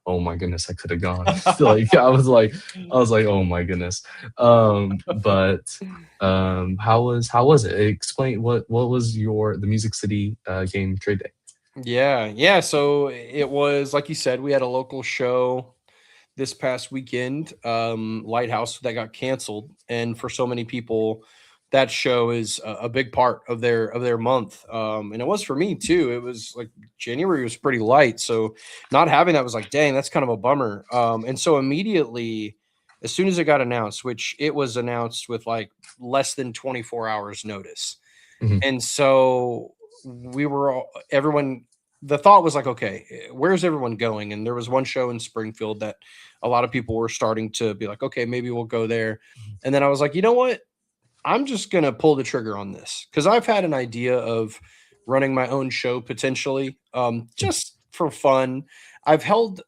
oh my goodness, I could have gone. Like I was like, oh my goodness. But how was it? Explain what was the Music City game trade day? Yeah. So it was like you said, we had a local show this past weekend, Lighthouse, that got canceled, and for so many people, that show is a big part of their month. And it was for me too. It was like January was pretty light, so not having that was like, dang, that's kind of a bummer. And so immediately, as soon as it got announced, which it was announced with like less than 24 hours notice, Mhm. and so we were everyone, the thought was like, okay, where's everyone going? And there was one show in Springfield that a lot of people were starting to be like, okay, maybe we'll go there. And then I was like, you know what, I'm just going to pull the trigger on this, because I've had an idea of running my own show potentially, just for fun. I've held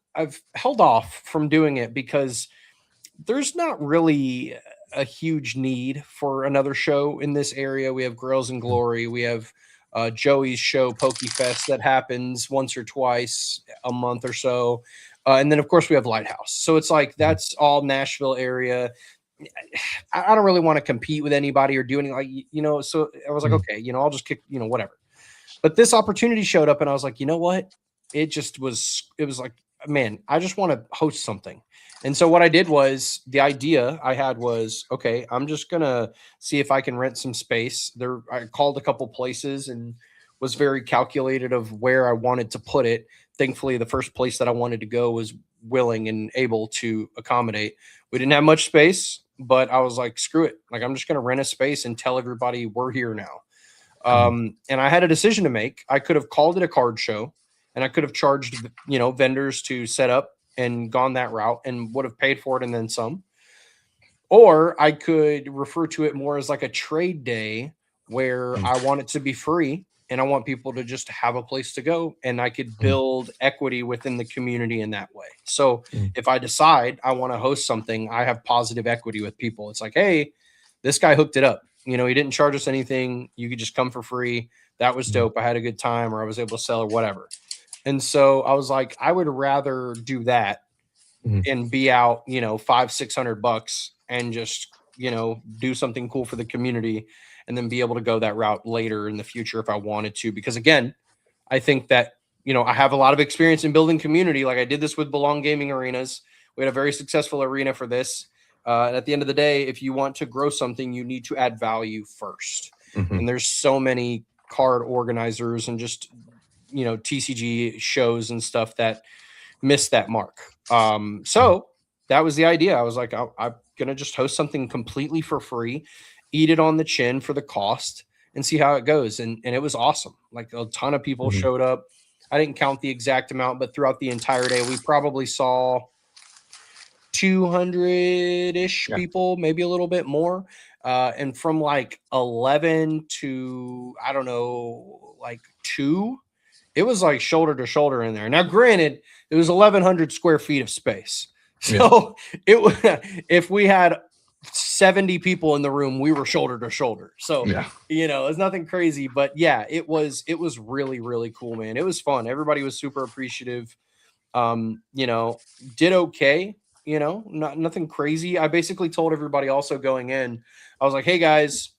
off from doing it because there's not really a huge need for another show in this area. We have Girls in Glory. We have Joey's show, PokeFest, that happens once or twice a month or so. And then, of course, we have Lighthouse. So it's like that's all Nashville area. I don't really want to compete with anybody or do anything, like, you know. So I was like, Mhm. okay, you know, I'll just kick, you know, whatever. But this opportunity showed up, and I was like, you know what? It was like, man, I just want to host something. And so what I did was, the idea I had was, okay, I'm just gonna see if I can rent some space. There, I called a couple places and was very calculated of where I wanted to put it. Thankfully, the first place that I wanted to go was willing and able to accommodate. We didn't have much space, but I was like, screw it. Like, I'm just gonna rent a space and tell everybody we're here now. Mhm. And I had a decision to make. I could have called it a card show, and I could have charged, you know, vendors to set up and gone that route and would have paid for it and then some. Or I could refer to it more as like a trade day, where Mhm. I want it to be free and I want people to just have a place to go, and I could Mhm. build equity within the community in that way. So Mhm. if I decide I want to host something, I have positive equity with people. It's like, hey, this guy hooked it up. You know, he didn't charge us anything. You could just come for free. That was Mhm. dope. I had a good time, or I was able to sell, or whatever. And so I was like, I would rather do that Mhm. and be out, you know, 500-600 bucks, and just, you know, do something cool for the community, and then be able to go that route later in the future if I wanted to. Because again, I think that, you know, I have a lot of experience in building community. Like, I did this with Belong Gaming Arenas. We had a very successful arena for this. And at the end of the day, if you want to grow something, you need to add value first. Mhm. And there's so many card organizers and just, you know, TCG shows and stuff that missed that mark. So that was the idea. I was like, I'm gonna just host something completely for free, eat it on the chin for the cost, and see how it goes. And it was awesome. Like, a ton of people Mhm. showed up. I didn't count the exact amount, but throughout the entire day, we probably saw 200-ish Yeah. people, maybe a little bit more. And from like 11 to, I don't know, like 2, it was like shoulder to shoulder in there. Now, granted, it was 1,100 square feet of space. Yeah. So it was, if we had 70 people in the room, we were shoulder to shoulder. So, Yeah. you know, it's nothing crazy, but yeah, it was really, really cool, man. It was fun. Everybody was super appreciative. You know, did okay, you know, nothing crazy. I basically told everybody also going in, I was like, hey guys,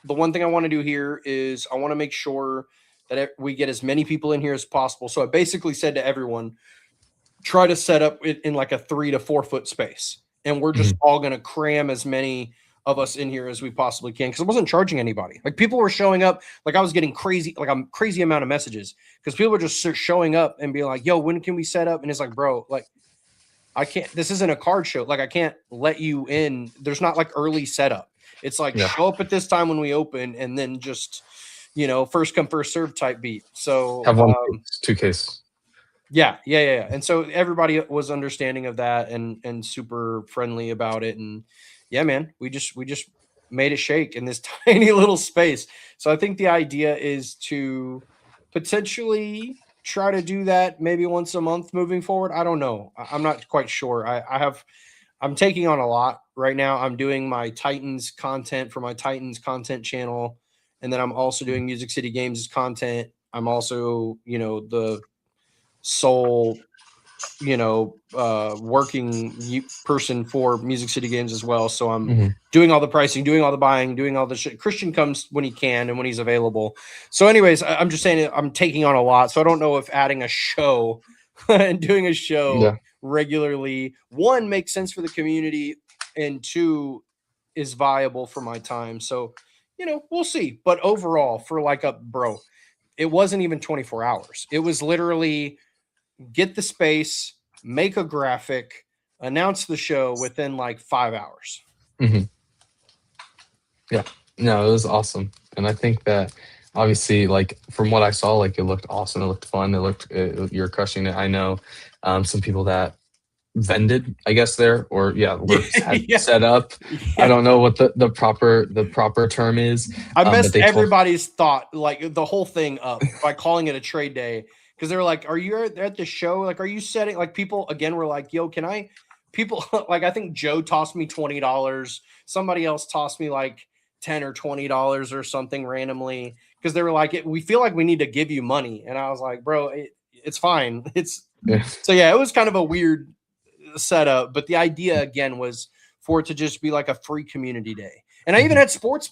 the one thing I want to do here is I want to make sure that we get as many people in here as possible. So I basically said to everyone, try to set up it in like a 3 to 4 foot space. And we're just Mhm. all going to cram as many of us in here as we possibly can, because I wasn't charging anybody. Like, people were showing up, like I was getting crazy, like a crazy amount of messages because people were just showing up and being like, yo, when can we set up? And it's like, bro, like, I can't, this isn't a card show. Like, I can't let you in. There's not like early setup. It's like, show up at this time when we open, and then just, first come, first serve type beat. So have one case, 2 case. Yeah. And so everybody was understanding of that and super friendly about it. And yeah, man, we just made it shake in this tiny little space. So I think the idea is to potentially try to do that maybe once a month moving forward. I don't know. I'm not quite sure. I'm taking on a lot right now. I'm doing my Titans content for my Titans content channel. And then I'm also doing Music City Games content. I'm also, the sole, working person for Music City Games as well. So I'm doing all the pricing, doing all the buying, doing all the shit. Christian comes when he can and when he's available. So anyways, I'm just saying I'm taking on a lot. So I don't know if adding a show and doing a show regularly, one, makes sense for the community, and two, is viable for my time. So, we'll see. But overall, for like it wasn't even 24 hours. It was literally get the space, make a graphic, announce the show within like 5 hours. Yeah, no, it was awesome. And I think that obviously, like, from what I saw, like, it looked awesome. It looked fun. You're crushing it. I know some people that vended, I guess, there, or had set up. I don't know what the proper term is. I messed everybody's thought, like, the whole thing up by calling it a trade day. Because they were like, are you at the show? Like, are you setting, like, people again were like, yo, people like, I think Joe tossed me $20. Somebody else tossed me like $10 or $20 or something randomly. Because they were like, we feel like we need to give you money. And I was like, bro, it's fine. So yeah, it was kind of a weird setup. But the idea again was for it to just be like a free community day. And I even had sports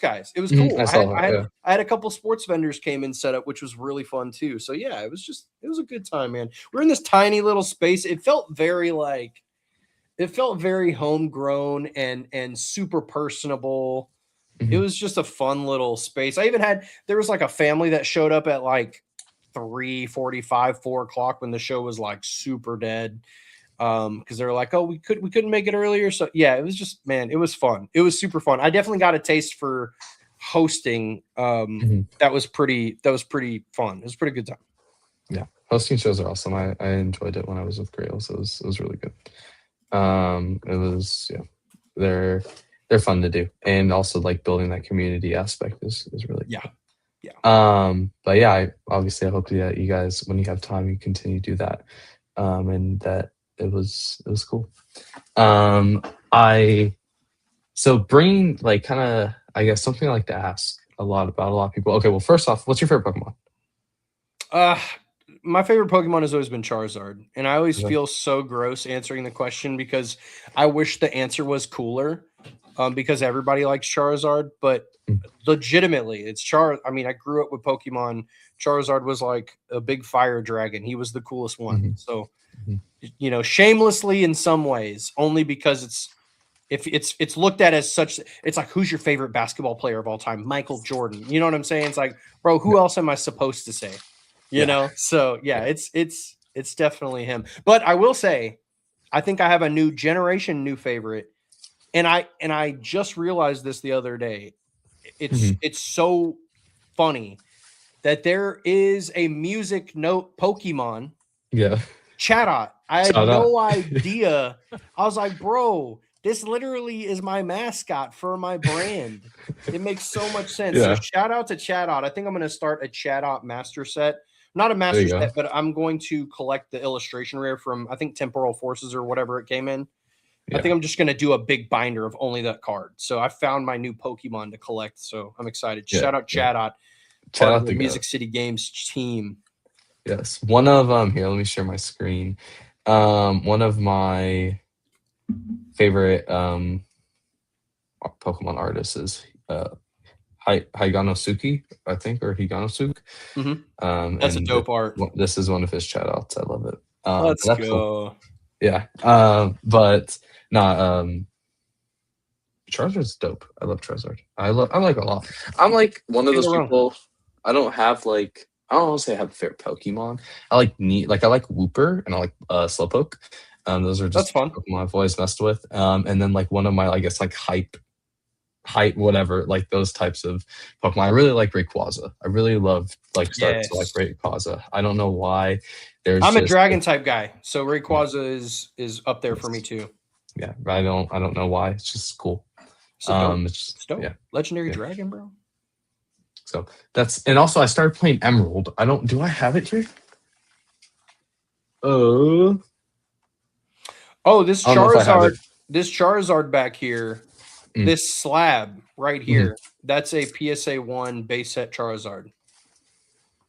guys. It was cool. I had a couple sports vendors came in set up, which was really fun too. So yeah, it was a good time, man. We're in this tiny little space. It felt very homegrown and super personable. It was just a fun little space. There was like a family that showed up at like 3:45, 4 o'clock when the show was like super dead. Because they were like, oh, we couldn't make it earlier. So yeah, it was just, man, it was fun. It was super fun. I definitely got a taste for hosting. That was pretty fun. It was a pretty good time. Yeah, hosting shows are awesome. I enjoyed it when I was with Grail, so it was really good. It was, they're fun to do, and also like building that community aspect is really cool. But yeah, I hope that you guys, when you have time, you continue to do that, and that it was cool. So bringing like kind of, I guess, something I like to ask a lot of people. Okay, well, first off, what's your favorite Pokemon? My favorite Pokemon has always been Charizard, and I always feel so gross answering the question because I wish the answer was cooler. Because everybody likes Charizard, but legitimately, it's I mean, I grew up with Pokemon. Charizard was like a big fire dragon. He was the coolest one. So, shamelessly in some ways, only because it's looked at as such. It's like, who's your favorite basketball player of all time? Michael Jordan. You know what I'm saying? It's like, bro, who else am I supposed to say? You know? So yeah, it's definitely him. But I will say, I think I have a new favorite. And I just realized this the other day. It's so funny that there is a music note Pokemon. Yeah. Chatot. I had no idea. I was like, bro, this literally is my mascot for my brand. It makes so much sense. So shout out to Chatot. I think I'm going to start a Chatot master set. Not a master set, but I'm going to collect the illustration rare from, I think, Temporal Forces or whatever it came in. I think I'm just going to do a big binder of only that card. So I found my new Pokemon to collect. So I'm excited. Shout out Chatot. Part of the Music City Games team. Yes. One of here, let me share my screen. One of my favorite Pokemon artists is Higanosuke, I think, or Higanosuke. That's a dope art. This is one of his Chatots. I love it. Let's go. Cool. Yeah. But not Charizard's dope. I love Charizard. I like it a lot. I'm like one of Can't those go wrong. people. I don't have like I don't want to say I have a favorite Pokemon. I like I like Wooper and I like Slowpoke. Those are That's just fun. Pokemon I've always messed with. And then like one of my I guess like hype whatever like those types of Pokemon. I really like Rayquaza. I really love like started to like Yes. Rayquaza. I don't know why. There's I'm a just dragon like, type guy, so yeah, Rayquaza is up there for me too. yeah. I don't know why. It's just cool. So dope. It's just, It's dope. yeah. Legendary Yeah. dragon, bro. So that's and also I started playing Emerald. I don't do I have it here? Oh, This I don't know if I have Charizard, it. this Charizard back here, Mm. this slab right here, that's a PSA 1 base set Charizard.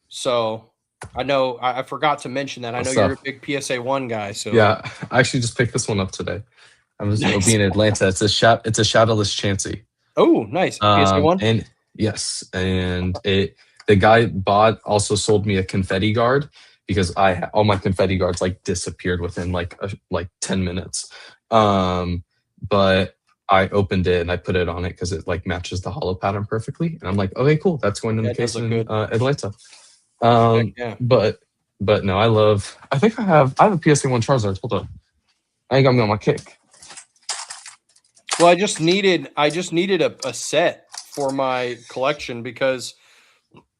So I know I forgot to mention that. I know What's you're a up? big PSA 1 guy. So Yeah, I actually just picked this one up today. I was it'll nice. be in Atlanta. It's a shadowless Chansey. Oh, nice. PSA 1. And yes, and the guy bought also sold me a confetti guard because all my confetti guards like disappeared within like 10 minutes. But I opened it and I put it on it because it like matches the hollow pattern perfectly. And I'm like, okay, cool. That's going in Yeah, the it does case look in good. Atlanta. Heck yeah. But no, I think I have a PSA 1 Charizard. Hold on. I ain't got me on my kick. Well, I just needed a set for my collection because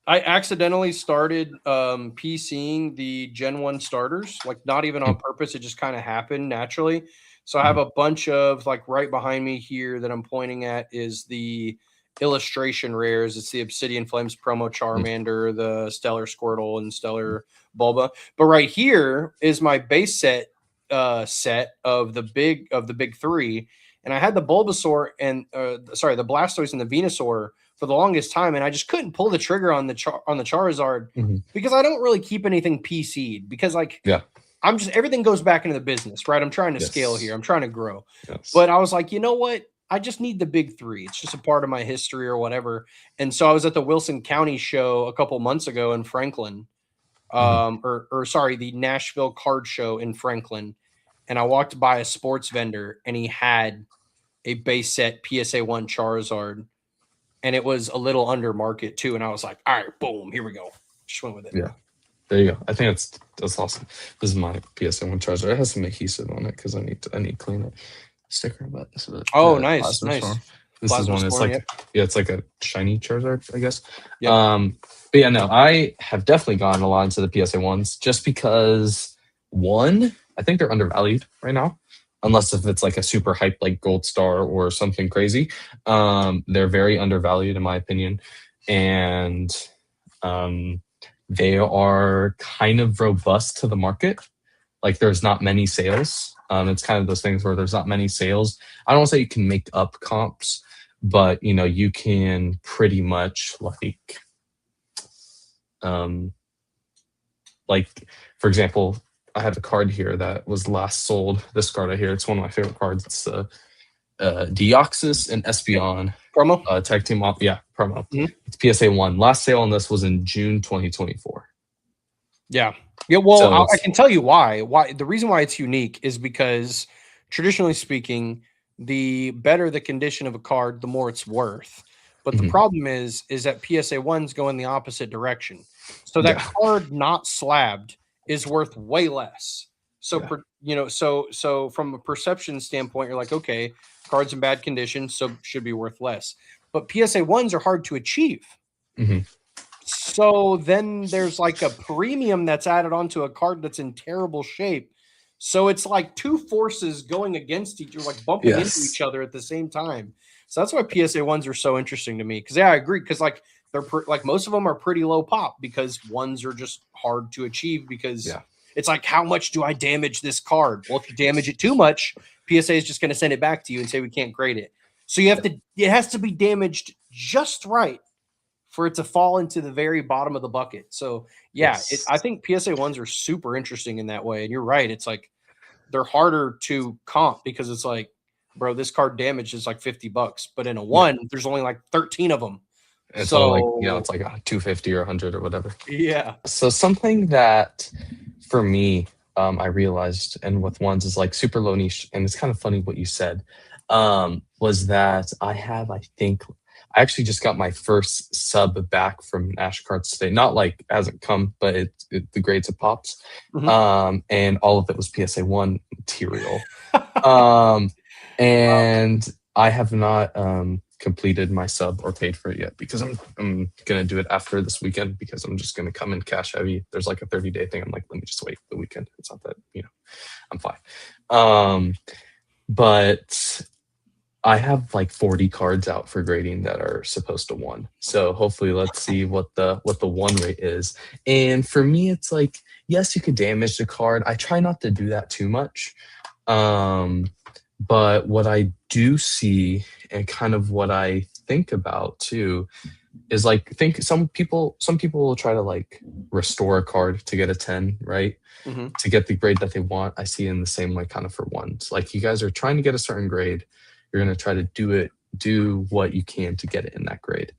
I accidentally started PCing the Gen 1 starters, like not even on purpose. It just kind of happened naturally. So I have a bunch of like right behind me here that I'm pointing at is the illustration rares. It's the Obsidian Flames promo Charmander, the Stellar Squirtle, and Stellar Bulba. But right here is my base set of the big three. And I had the Bulbasaur and the Blastoise and the Venusaur for the longest time, and I just couldn't pull the trigger on the Charizard because I don't really keep anything PC'd because Yeah. I'm just everything goes back into the business, right? I'm trying to scale here. I'm trying to grow. But I was like, you know what? I just need the big three. It's just a part of my history or whatever. And so I was at the Wilson County show a couple months ago in Franklin, the Nashville card show in Franklin. And I walked by a sports vendor and he had a base set PSA 1 Charizard. And it was a little under market too. And I was like, all right, boom, here we go. Just went with it. Yeah. There you go. I think that's awesome. This is my PSA 1 Charizard. It has some adhesive on it because I need to clean it. Sticker, but this is Nice. This Plasma is one. It's Storm, like it's like a shiny Charizard, I guess. Yep. But yeah, no, I have definitely gone a lot into the PSA ones just because one, I think they're undervalued right now. Unless if it's like a super hype like Gold Star or something crazy. They're very undervalued in my opinion. And they are kind of robust to the market. Like there's not many sales. It's kind of those things where there's not many sales. I don't want to say you can make up comps, but you can pretty much like for example, I have a card here that was last sold. This card right here, it's one of my favorite cards. It's Deoxys and Espeon Promo? tag team off. Yeah, promo. Mhm. It's PSA 1. Last sale on this was in June 2024. Yeah. Yeah. Well, So I can tell you why. The reason why it's unique is because traditionally speaking, the better the condition of a card, the more it's worth. But the problem is that PSA 1s go in the opposite direction. So that card not slabbed is worth way less. So so from a perception standpoint, you're like, okay, cards in bad condition, so should be worth less. But PSA 1s are hard to achieve. So then there's like a premium that's added onto a card that's in terrible shape. So it's like two forces going against each other, like bumping into each other at the same time. So that's why PSA 1s are so interesting to me. Because I agree. Because like they're like most of them are pretty low pop because ones are just hard to achieve because it's like how much do I damage this card? Well, if you damage it too much, PSA is just going to send it back to you and say we can't grade it. So you have to. It has to be damaged just right for it to fall into the very bottom of the bucket. So I think PSA 1s are super interesting in that way. And you're right. It's like they're harder to comp because it's like, bro, this card damage is like $50, but in a one, there's only like 13 of them. It's all like, it's like 250 or 100 or whatever. Yeah. So something that for me, I realized, and with ones is like super low niche, and it's kind of funny what you said. was that I think I actually just got my first sub back from Ash Cards today. Not like hasn't come, but the grades have popped. Mhm. And all of it was PSA 1 material. Wow. Um, and I have not completed my sub or paid for it yet because I'm gonna do it after this weekend because I'm just gonna come in cash heavy. There's like a 30-day thing. I'm like, let me just wait the weekend. It's not that, I'm fine. Um, but I have like 40 cards out for grading that are supposed to one. So hopefully let's see what the one rate is. And for me, it's like, yes, you could damage the card. I try not to do that too much. Um, but what I do see and kind of what I think about too is like think some people will try to like restore a card to get a 10, right? Mhm. To get the grade that they want. I see in the same way kind of for ones. Like you guys are trying to get a certain grade. You're going to try to do what you can to get it in that grade.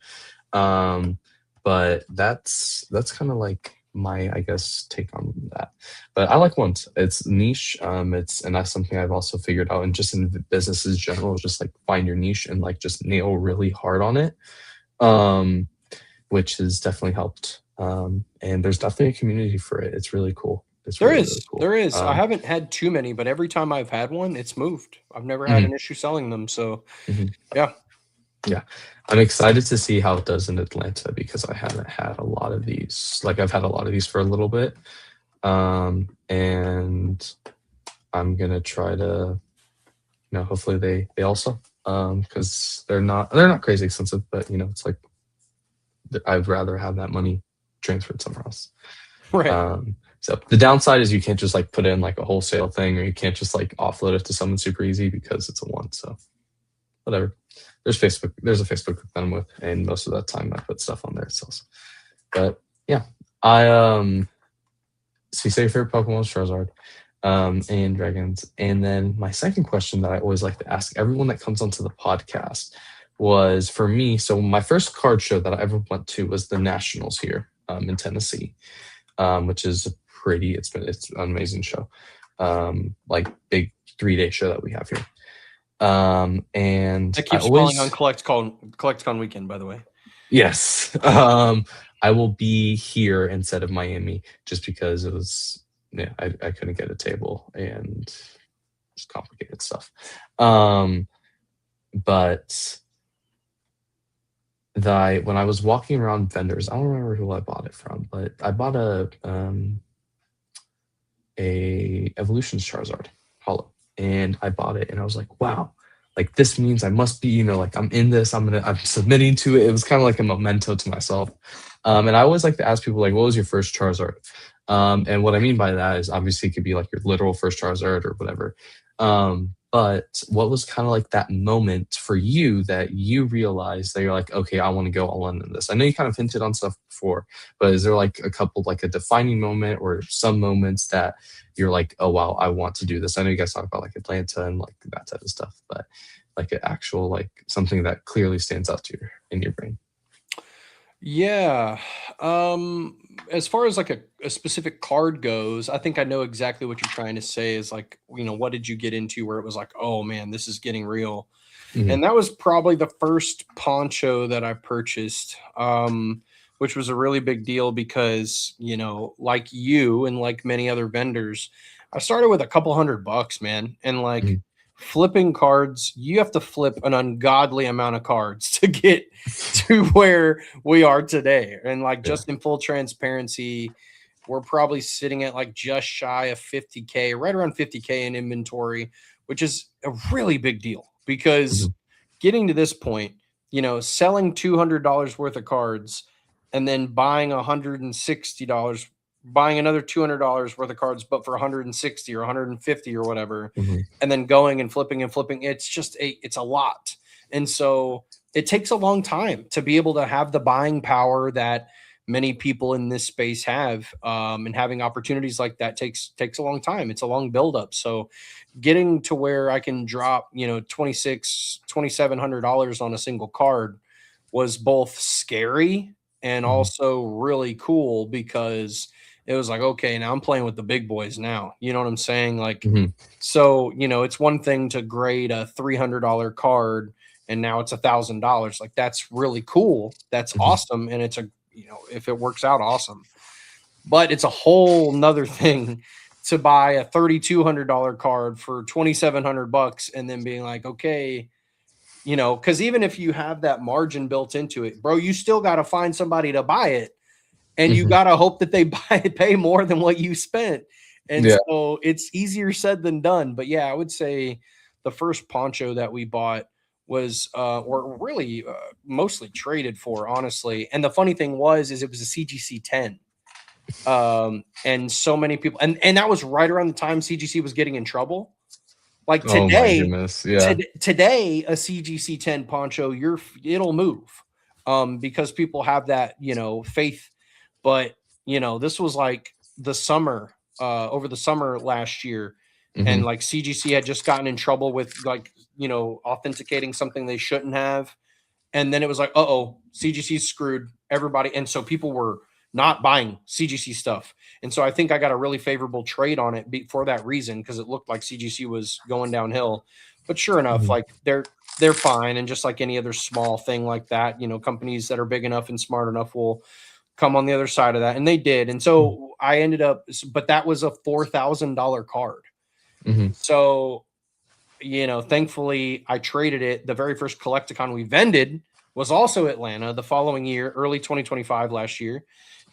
Um, but that's kind of like my, I guess, take on that. But I like ones. It's niche. And that's something I've also figured out. And just in businesses general, just like find your niche and like just nail really hard on it. Um, which has definitely helped. And there's definitely a community for it. It's really cool. It's There really, really is. cool. There is. I haven't had too many, but every time I've had one, it's moved. I've never had Mhm, an issue selling them. So, mhm. yeah. Yeah. I'm excited to see how it does in Atlanta because I haven't had a lot of these. Like I've had a lot of these for a little bit. And I'm gonna try to, hopefully they also because they're not crazy expensive, but it's like I'd rather have that money transferred somewhere else. Right. So the downside is you can't just like put in like a wholesale thing, or you can't just like offload it to someone super easy because it's a one. So whatever. There's a Facebook group that I'm with, and most of that time I put stuff on there. So, but yeah, I so you say your favorite Pokemon is Charizard, and Dragons, and then my second question that I always like to ask everyone that comes onto the podcast was for me. So my first card show that I ever went to was the Nationals here in Tennessee, which is it's an amazing show, like big 3-day show that we have here. And That I keeps falling on always CollectCon weekend, by the way. yes, I will be here instead of Miami just because it was yeah I couldn't get a table and just complicated stuff. Um, but when I was walking around vendors, I don't remember who I bought it from, but I bought a Evolutions Charizard Hollow, and I bought it, and I was like, wow, like this means I must be, like I'm in this. I'm submitting to it. It was kind of like a memento to myself. And I always like to ask people like, what was your first Charizard? And what I mean by that is obviously it could be like your literal first Charizard or whatever. But what was kind of like that moment for you that you realized that you're like, okay, I want to go all in on this? I know you kind of hinted on stuff before, but is there like a couple, like a defining moment or some moments that you're like, oh wow, I want to do this? I know you guys talk about like Atlanta and like that type of stuff, but like an actual like something that clearly stands out to you in your brain. Yeah. As far as like a specific card goes, I think I know exactly what you're trying to say is like, what did you get into where it was like, oh man, this is getting real. Mhm, And that was probably the first poncho that I purchased, which was a really big deal because, like you and like many other vendors, I started with a couple $100, man. And like mhm. flipping cards, you have to flip an ungodly amount of cards to get to where we are today. And like Yeah. just in full transparency, we're probably sitting at like just shy of 50K, right around 50K in inventory, which is a really big deal because Mhm, getting to this point, selling $200 worth of cards and then buying $160, buying another $200 worth of cards, but for 160 or 150 or whatever, mhm, and then going and flipping. It's a lot. And so it takes a long time to be able to have the buying power that many people in this space have, and having opportunities like that takes a long time. It's a long buildup. So getting to where I can drop, $2,700 on a single card was both scary and mhm, also really cool because it was like, okay, now I'm playing with the big boys now. You know what I'm saying? Like, Mhm. so, it's one thing to grade a $300 card and now it's $1,000. Like, that's really cool. That's Mhm. awesome. And it's if it works out, awesome. But it's a whole nother thing to buy a $3,200 card for $2,700 and then being like, okay, because even if you have that margin built into it, bro, you still got to find somebody to buy it, and you Mhm. got to hope that they pay more than what you spent. And Yeah. so it's easier said than done. But yeah, I would say the first poncho that we bought was or really mostly traded for, honestly. And the funny thing is it was a CGC 10. And so many people, and that was right around the time CGC was getting in trouble. Like Oh my goodness. Yeah. today, a CGC 10 poncho, it'll move, because people have that, faith. But this was like the summer, over the summer last year, and Mhm. like CGC had just gotten in trouble with, like, authenticating something they shouldn't have, and then it was like, oh, CGC's screwed everybody, and so people were not buying CGC stuff, and so I think I got a really favorable trade on it for that reason, because it looked like CGC was going downhill. But sure enough, Mhm. like they're fine, and just like any other small thing like that, companies that are big enough and smart enough will come on the other side of that, and they did. And so I ended up, but that was a $4,000 card. Mhm. So thankfully I traded it. The very first Collecticon we vended was also Atlanta the following year, early 2025 last year.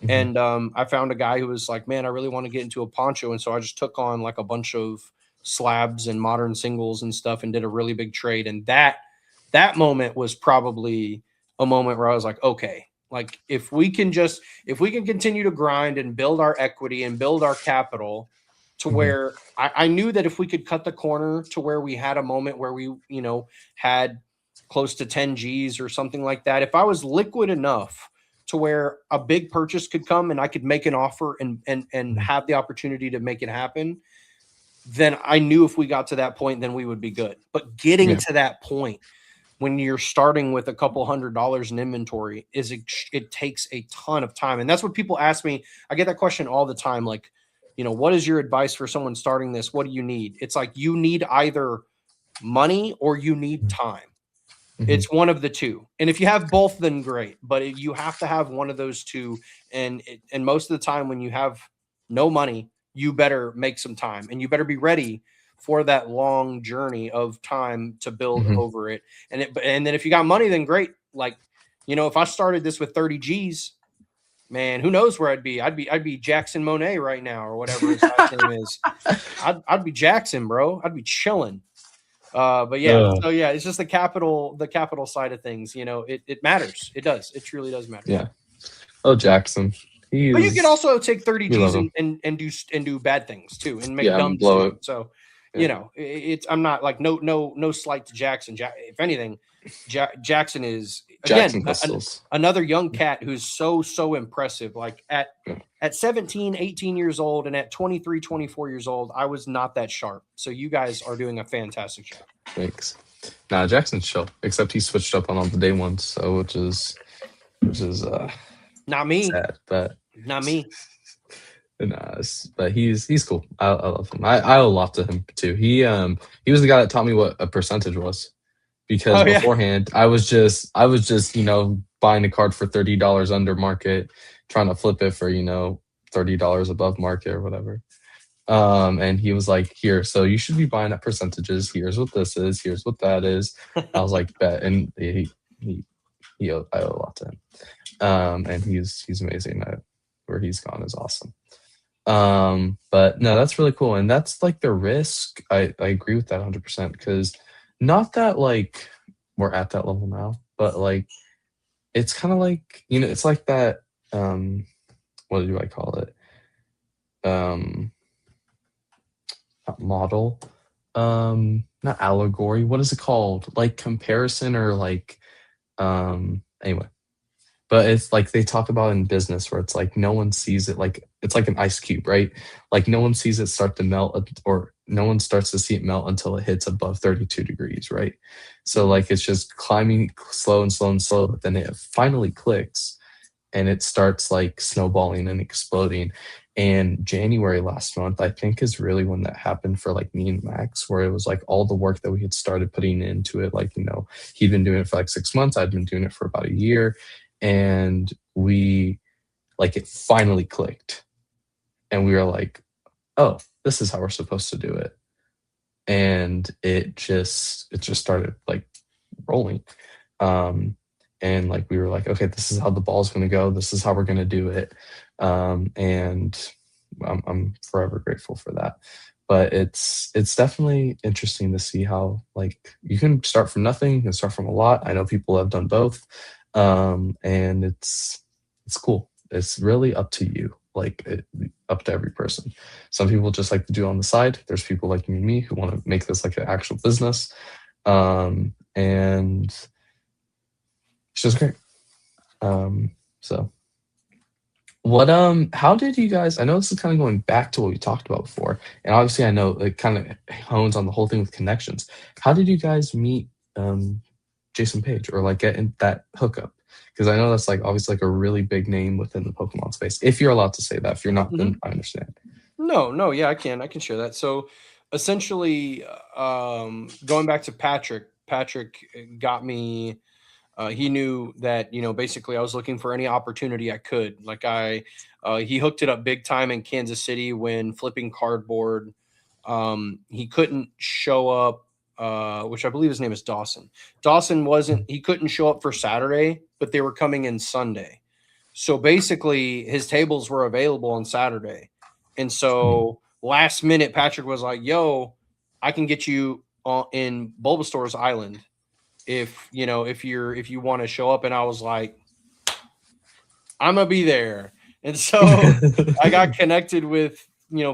Mhm. And I found a guy who was like, man, I really want to get into a poncho. And so I just took on like a bunch of slabs and modern singles and stuff and did a really big trade. And that moment was probably a moment where I was like, okay, like if we can continue to grind and build our equity and build our capital to Mhm. where I knew that if we could cut the corner to where we had a moment where we, had close to 10 G's or something like that, if I was liquid enough to where a big purchase could come and I could make an offer and Mhm. have the opportunity to make it happen, then I knew if we got to that point, then we would be good. But getting Yeah. to that point when you're starting with a couple $100 in inventory it takes a ton of time. And that's what people ask me. I get that question all the time. Like, what is your advice for someone starting this? What do you need? It's like, you need either money or you need time. Mhm. It's one of the two. And if you have both, then great. But you have to have one of those two. And most of the time, when you have no money, you better make some time, and you better be ready for that long journey of time to build Mhm. over it. And then if you got money, then great. Like, if I started this with 30 G's, man, who knows where I'd be Jackson Monet right now, or whatever his last name is. I'd be Jackson, bro. I'd be chilling. But yeah, Uh, so yeah, it's just the capital side of things. It matters. It does. It truly does matter. yeah. Oh, Jackson. But you can He's also take 30 we love G's him. and do bad things too, and make Yeah, dumb and blow it. decisions. So, Yeah. it's I'm not like, no slight to Jackson. If anything, Jackson is, again, Jackson Pistols. another young cat who's so impressive. Like Yeah. at 17, 18 years old, and at 23, 24 years old, I was not that sharp. So you guys are doing a fantastic job. Thanks. Nah, Jackson's chill. Except he switched up on all the day ones, so which is Not me. sad. But Not me. but he's cool. I love him. I owe a lot to him too. He was the guy that taught me what a percentage was, because Oh yeah. beforehand I was just buying a card for $30 under market, trying to flip it for $30 above market or whatever. And he was like, here, so you should be buying at percentages. Here's what this is. Here's what that is. I was like, bet. And he I owe a lot to him. And he's amazing. Where he's gone is awesome. But no, that's really cool. And that's like the risk. I agree with that 100%, because not that like we're at that level now, but like it's kind of like, it's like that, what do I call it? Um, Not model, not allegory. What is it called? Like comparison, or like, anyway. But it's like they talk about in business, where it's like no one sees it, like it's like an ice cube, right? Like no one sees it start to melt, or no one starts to see it melt until it hits above 32 degrees, right? So Mhm. like it's just climbing slow and slow and slow, but then it finally clicks and it starts like snowballing and exploding. And January last month, I think, is really when that happened for like me and Max, where it was like all the work that we had started putting into it. Like, he'd been doing it for like 6 months, I'd been doing it for about a year. And it finally clicked. And we were like, oh, this is how we're supposed to do it. And it just started like rolling. And like we were like, okay, this is how the ball's going to go. This is how we're going to do it. And I'm forever grateful for that. But it's definitely interesting to see how like you can start from nothing, you can start from a lot. I know people have done both, and it's cool. It's really up to you, up to every person. Some people just like to do it on the side. There's people like you and me who want to make this like an actual business, and it's just great. So what how did you guys, I know this is kind of going back to what we talked about before, and obviously I know it kind of hones on the whole thing with connections. How did you guys meet Jason Page, or like get in that hookup? Because I know that's like obviously like a really big name within the Pokemon space. If you're allowed to say that. If you're not, then I understand. No, yeah, I can share that. So essentially, going back to Patrick got me. He knew that, basically I was looking for any opportunity I could. Like he hooked it up big time in Kansas City when flipping cardboard. He couldn't show up, which I believe his name is Dawson. He couldn't show up for Saturday, but they were coming in Sunday. So basically his tables were available on Saturday. And so last minute, Patrick was like, yo, I can get you in Bulbasaur's Island if you want to show up. And I was like, I'm gonna be there. And so I got connected with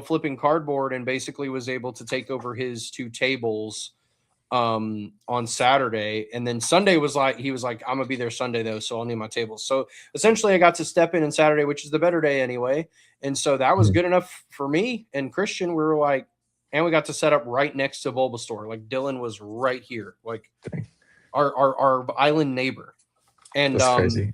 flipping cardboard, and basically was able to take over his 2 tables on Saturday. And then Sunday he was like, I'm gonna be there Sunday though, so I'll need my tables. So essentially I got to step in Saturday, which is the better day anyway. And so that was good enough for me and Christian. We were like, and we got to set up right next to Bulbasaur. Like Dylan was right here, like our island neighbor. And That's crazy.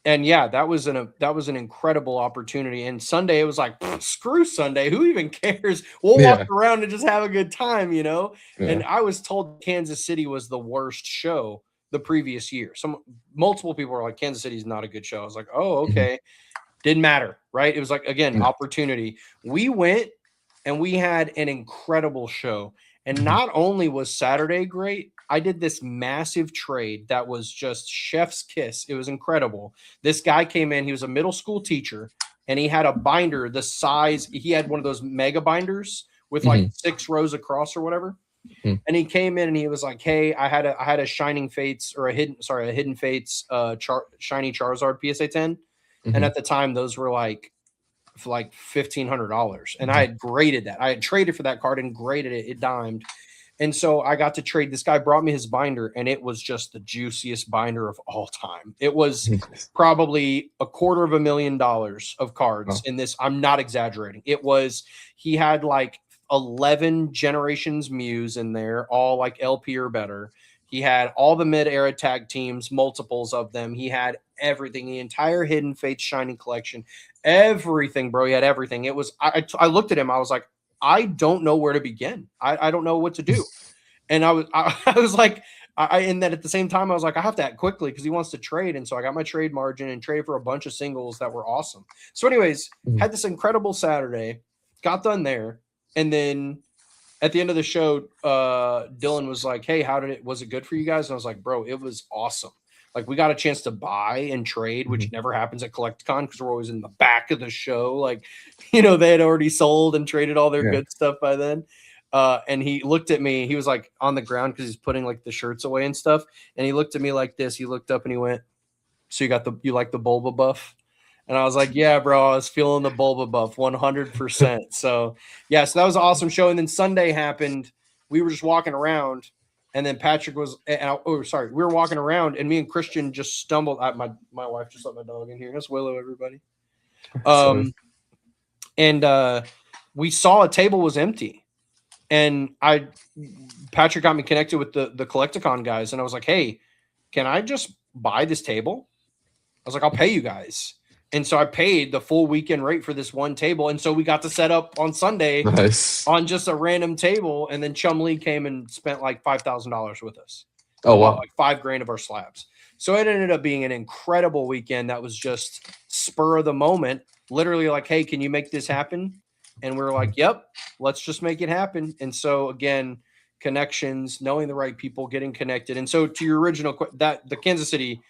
And yeah, that was an incredible opportunity. And Sunday, it was like, screw Sunday. Who even cares? We'll walk around and just have a good time, Yeah. And I was told Kansas City was the worst show the previous year. Multiple people were like, Kansas City's not a good show. I was like, oh, okay. Didn't matter, right? It was like, again, opportunity. We went and we had an incredible show. And not only was Saturday great, I did this massive trade that was just chef's kiss. It was incredible. This guy came in, he was a middle school teacher, and he had a binder the size, he had one of those mega binders with like 6 rows across or whatever. And he came in and he was like, hey, I had a Shining Fates, or a Hidden Fates shiny Charizard PSA 10. And at the time those were like $1,500. And I had graded that. I had traded for that card and graded it. It dimed. And so I got to trade. This guy brought me his binder, and it was just the juiciest binder of all time. It was probably $250,000 of cards in this. I'm not exaggerating. He had like 11 Generations Mews in there, all like LP or better. He had all the mid-era tag teams, multiples of them. He had everything, the entire Hidden Fates shiny collection, everything, bro. He had everything. It was, I looked at him. I was like, I don't know where to begin. I don't know what to do. And I was like, and then at the same time, I was like, I have to act quickly because he wants to trade. And so I got my trade margin and traded for a bunch of singles that were awesome. So anyways, had this incredible Saturday, got done there. And then at the end of the show, Dylan was like, hey, was it good for you guys? And I was like, bro, it was awesome. Like, we got a chance to buy and trade, which never happens at CollectCon because we're always in the back of the show. Like, they had already sold and traded all their good stuff by then. And he looked at me. He was like on the ground because he's putting like the shirts away and stuff. And he looked at me like this. He looked up and he went, so you like the Bulba buff? And I was like, yeah, bro, I was feeling the Bulba buff 100%. So yeah, so that was an awesome show. And then Sunday happened. We were just walking around. And then Patrick we were walking around, and me and Christian just stumbled. My wife just let my dog in here. That's Willow, everybody. And we saw a table was empty, and Patrick got me connected with the Collecticon guys, and I was like, hey, can I just buy this table? I was like, I'll pay you guys. And so I paid the full weekend rate for this one table. And so we got to set up on Sunday Nice. on just a random table. And then Chum Lee came and spent like $5,000 with us Oh and bought wow. like $5,000 of our slabs. So it ended up being an incredible weekend. That was just spur of the moment, literally like, hey, can you make this happen? And we were like, yep, let's just make it happen. And so again, connections, knowing the right people, getting connected. And so to your original, that the Kansas City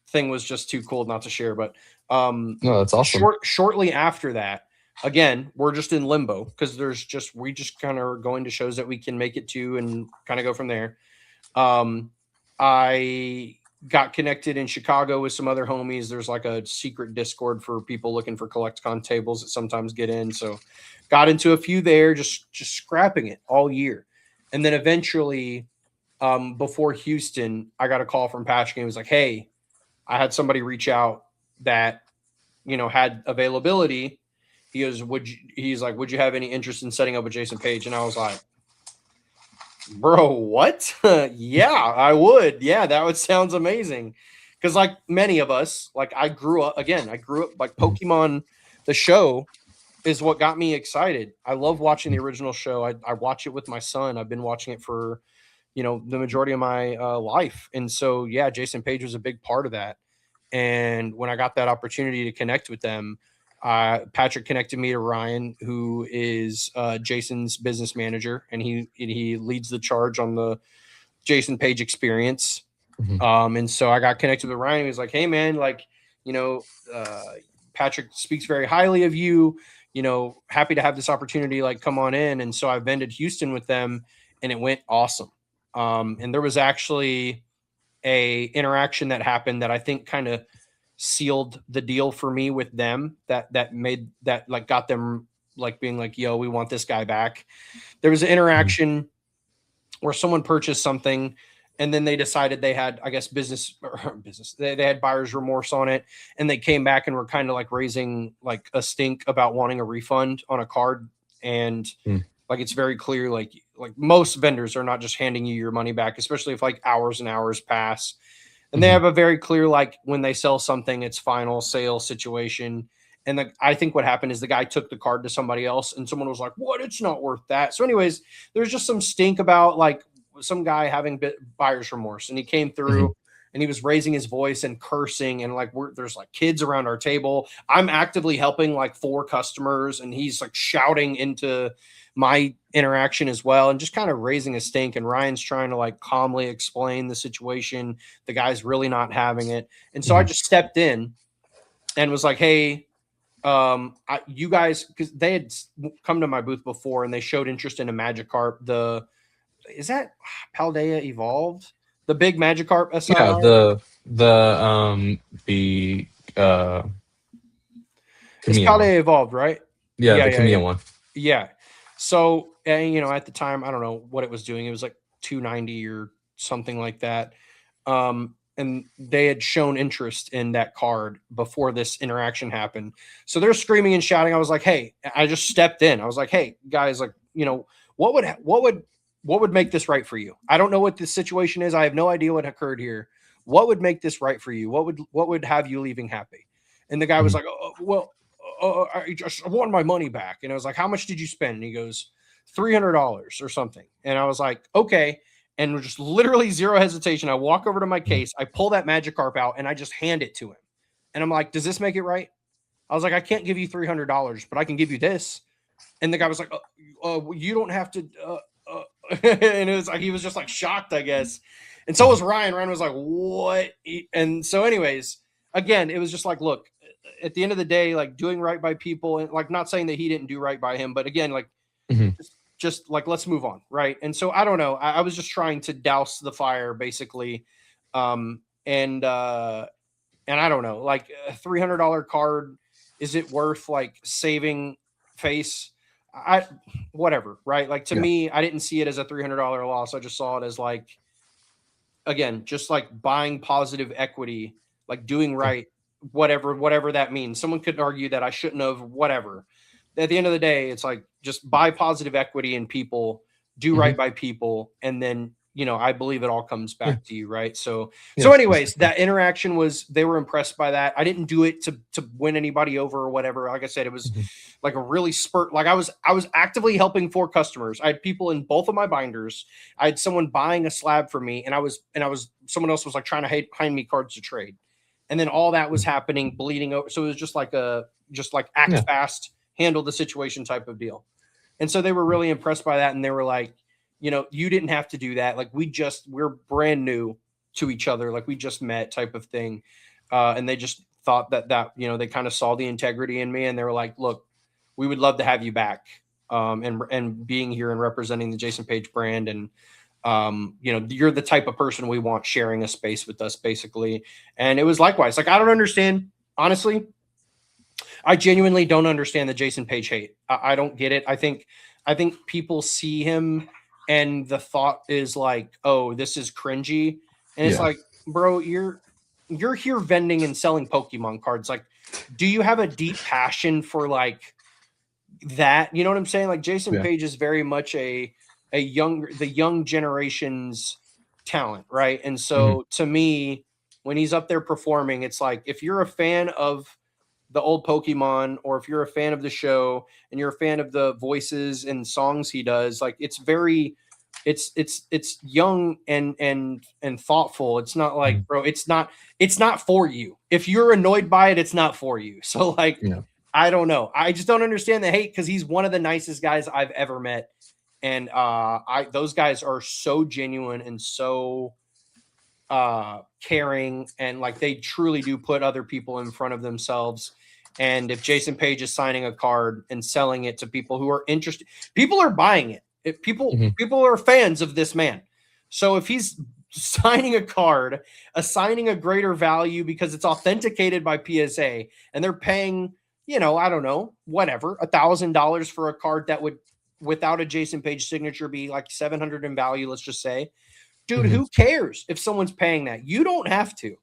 thing was just too cool not to share. But No, that's awesome. shortly after that, again, we're just in limbo because we just kind of are going to shows that we can make it to and kind of go from there. I got connected in Chicago with some other homies. There's like a secret Discord for people looking for CollectCon tables that sometimes get in. So got into a few there, just scrapping it all year. And then eventually, before Houston, I got a call from Patrick and he was like, hey, I had somebody reach out that, had availability. He goes, he's like, would you have any interest in setting up a Jasion Page? And I was like, bro, what? Yeah, I would. Yeah, sounds amazing. Because like many of us, like I grew up like Pokemon, the show is what got me excited. I love watching the original show. I watch it with my son. I've been watching it for, the majority of my life. And so, yeah, Jasion Page was a big part of that. And when I got that opportunity to connect with them, Patrick connected me to Ryan, who is Jason's business manager, and he leads the charge on the Jasion Page experience. And so I got connected with Ryan. He was like, "Hey, man, like, Patrick speaks very highly of you. Happy to have this opportunity. Like, come on in." And so I vended Houston with them, and it went awesome. And there was actually a interaction that happened that I think kind of sealed the deal for me with them that made that like got them like being like, yo, we want this guy back. There was an interaction where someone purchased something and then they decided they had, I guess, business. They had buyer's remorse on it. And they came back and were kind of like raising like a stink about wanting a refund on a card. And like, it's very clear, like most vendors are not just handing you your money back, especially if like hours and hours pass. And they have a very clear, like when they sell something, it's final sale situation. And I think what happened is the guy took the card to somebody else and someone was like, what? It's not worth that. So anyways, there's just some stink about like some guy having buyer's remorse. And he came through and he was raising his voice and cursing. And like, there's like kids around our table. I'm actively helping like 4 customers and he's like shouting into my interaction as well and just kind of raising a stink. And Ryan's trying to like calmly explain the situation. The guy's really not having it. And so I just stepped in and was like, hey, you guys, because they had come to my booth before and they showed interest in a Magikarp. Is that Paldea Evolved? The big Magikarp SI? Yeah, the it's Paldea Evolved, right? Yeah, the Camilla one. Yeah. So, at the time, I don't know what it was doing. It was like 290 or something like that. And they had shown interest in that card before this interaction happened. So they're screaming and shouting. I was like, hey, I just stepped in. I was like, hey, guys, like, what would make this right for you? I don't know what this situation is. I have no idea what occurred here. What would make this right for you? What would have you leaving happy? And the guy was like, oh, well, I just want my money back. And I was like, how much did you spend? And he goes, $300 or something. And I was like, okay. And just literally zero hesitation, I walk over to my case, I pull that Magikarp out, and I just hand it to him. And I'm like, does this make it right? I was like, I can't give you $300, but I can give you this. And the guy was like, you don't have to. And it was like, he was just like shocked, I guess. And so was Ryan. Ryan was like, what? And so anyways, again, it was just like, look, at the end of the day, like doing right by people, and like not saying that he didn't do right by him, but again, like just like, let's move on. Right. And so I don't know. I was just trying to douse the fire basically. And I don't know, like a $300 card, is it worth like saving face? Whatever. Right. Like to me, I didn't see it as a $300 loss. I just saw it as like, again, just like buying positive equity, like doing right, whatever that means. Someone could argue that I shouldn't have, whatever. At the end of the day, it's like just buy positive equity in people, do right by people, and then you know, I believe it all comes Yeah. back to you, right? So Yes, anyways, exactly. that interaction was, they were impressed by that. I didn't do it to win anybody over or whatever. Like I said, it was Mhm. like a really spurt. Like I was actively helping 4 customers. I had people in both of my binders. I had someone buying a slab for me, and I was someone else was like trying to hand me cards to trade. And then all that was Mm. happening, bleeding over. So it was just like act Yeah. fast, handle the situation type of deal. And so they were really impressed by that. And they were like, you know, you didn't have to do that. Like we're brand new to each other. Like we just met type of thing. And they just thought that, you know, they kind of saw the integrity in me, and they were like, look, we would love to have you back. And being here and representing the Jason Page brand. And, you know, you're the type of person we want sharing a space with us basically. And it was likewise. Like, I don't understand, honestly, I genuinely don't understand the Jason Page hate. I don't get it. I think people see him and the thought is like, oh, this is cringy. And it's Yeah. like, bro, you're here vending and selling Pokemon cards. Like, do you have a deep passion for like that? You know what I'm saying? Like Jason Yeah. Page is very much the young generation's talent, right? And Mhm. so to me, when he's up there performing, it's like if you're a fan of the old Pokemon, or if you're a fan of the show and you're a fan of the voices and songs he does, like it's very, it's young and thoughtful. It's not like, Mhm. bro, it's not for you. If you're annoyed by it, it's not for you. So like, Yeah. I don't know. I just don't understand the hate because he's one of the nicest guys I've ever met. And I those guys are so genuine and so caring, and like they truly do put other people in front of themselves. And if Jason Page is signing a card and selling it to people who are interested, people are buying it. If Mhm. people are fans of this man. So if he's signing a card, assigning a greater value because it's authenticated by PSA, and they're paying, you know, I don't know, whatever, $1,000 for a card that would, without a Jason Page signature, be like 700 in value, let's just say. Dude, Mhm. who cares if someone's paying that? You don't have to.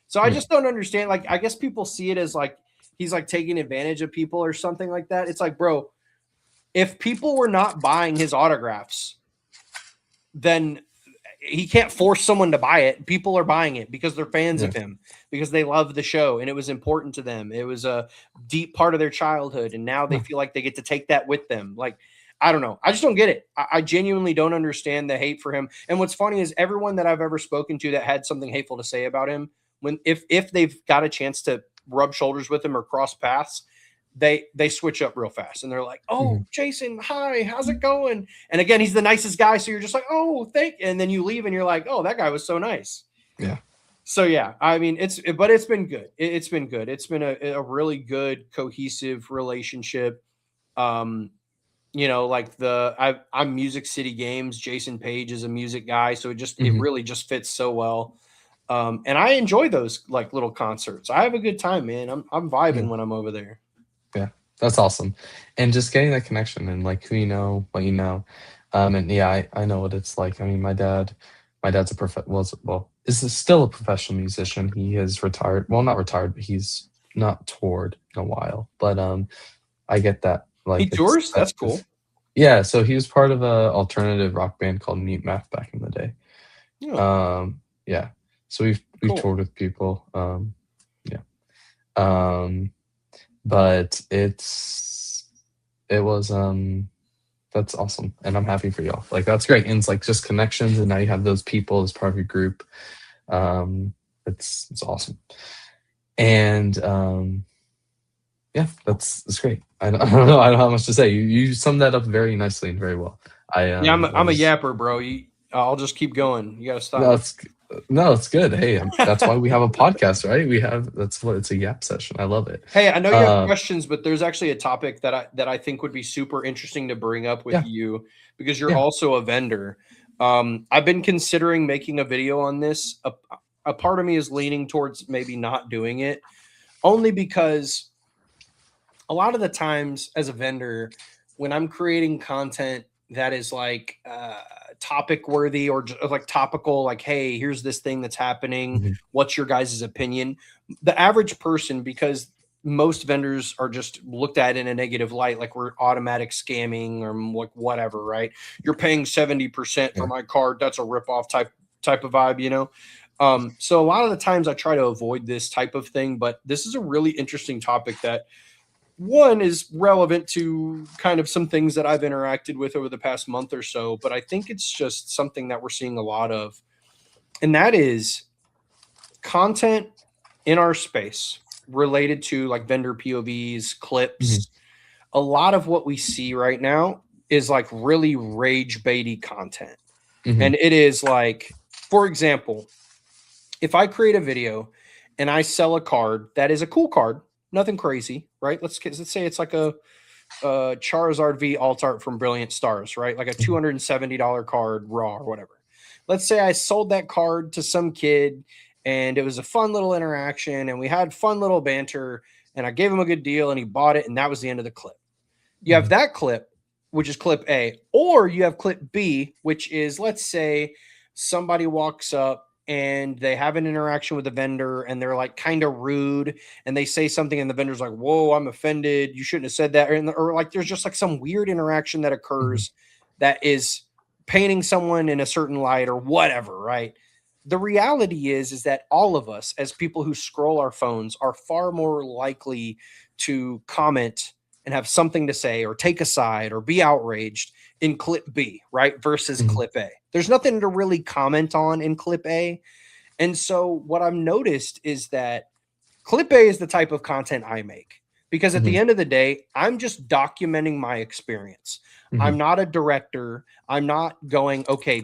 So I Yeah. just don't understand. Like, I guess people see it as like he's like taking advantage of people or something like that. It's like, bro, if people were not buying his autographs, then he can't force someone to buy it. People are buying it because they're fans Yeah. of him, because they love the show and it was important to them. It was a deep part of their childhood, and now they Huh. feel like they get to take that with them. Like, I don't know. I just don't get it. I genuinely don't understand the hate for him. And what's funny is everyone that I've ever spoken to that had something hateful to say about him, when if they've got a chance to rub shoulders with him or cross paths, they switch up real fast and they're like, "Oh, Mhm. Jason, hi, how's it going?" And again, he's the nicest guy, so you're just like, "Oh, thank," and then you leave and you're like, "Oh, that guy was so nice." Yeah. So yeah, I mean, it's been good. It's been good. It's been a really good cohesive relationship. Um, you know, like I'm Music City Games. Jason Page is a music guy, so it Mhm. really just fits so well. And I enjoy those like little concerts. I have a good time, man. I'm Yeah. vibing when I'm over there. Yeah. That's awesome. And just getting that connection and like who you know, what you know. And yeah, I know what it's like. I mean, my dad's a is still a professional musician. He is retired. Well, not retired, but he's not toured in a while. But I get that. He Like it's tours. that That's cool. yeah, so he was part of a alternative rock band called Mute Math back in the day. Yeah, Yeah. So we've cool. toured with people. Yeah. Um, but it was that's awesome. And I'm happy for y'all. Like that's great. And it's like just connections and now you have those people as part of your group. Um, it's awesome. And yeah, that's great. I don't know. I don't know how much to say. You summed that up very nicely and very well. I Yeah, I'm a was yapper, bro. I'll just keep going. You got to no, stop me. it's good. Hey, that's why we have a podcast, right? That's what it's a yap session. I love it. Hey, I know you have Uh, questions, but there's actually a topic that I think would be super interesting to bring up with yeah, you because you're yeah. also a vendor. I've been considering making a video on this. A part of me is leaning towards maybe not doing it, only because a lot of the times as a vendor, when I'm creating content that is like topic worthy or like topical, like, hey, here's this thing that's happening. Mhm. What's your guys' opinion? The average person, because most vendors are just looked at in a negative light, like we're automatic scamming or like whatever, right? You're paying 70% for Yeah. my card. That's a ripoff type of vibe, you know? So a lot of the times I try to avoid this type of thing, but this is a really interesting topic that one is relevant to kind of some things that I've interacted with over the past month or so, but I think it's just something that we're seeing a lot of, and that is content in our space related to like vendor POVs, Mhm. clips. A lot of what we see right now is like really rage baity content. Mhm. And it is like, for example, if I create a video and I sell a card that is a cool card, nothing crazy, right? Let's say it's like a Charizard V alt art from Brilliant Stars, right? Like a Mhm. $270 card raw or whatever. Let's say I sold that card to some kid and it was a fun little interaction and we had fun little banter and I gave him a good deal and he bought it and that was the end of the clip. You have Mhm. that clip, which is clip A, or you have clip B, which is, let's say somebody walks up and they have an interaction with the vendor and they're like kind of rude and they say something and the vendor's like, whoa, I'm offended, you shouldn't have said that, or like there's just like some weird interaction that Mhm. occurs that is painting someone in a certain light or whatever, right? The reality is that all of us as people who scroll our phones are far more likely to comment and have something to say or take a side or be outraged in clip B, right? Versus Mhm. clip A. There's nothing to really comment on in clip A. And so what I've noticed is that clip A is the type of content I make because at the Mhm. end of the day, I'm just documenting my experience. I'm Mhm. not a director. I'm not going, okay,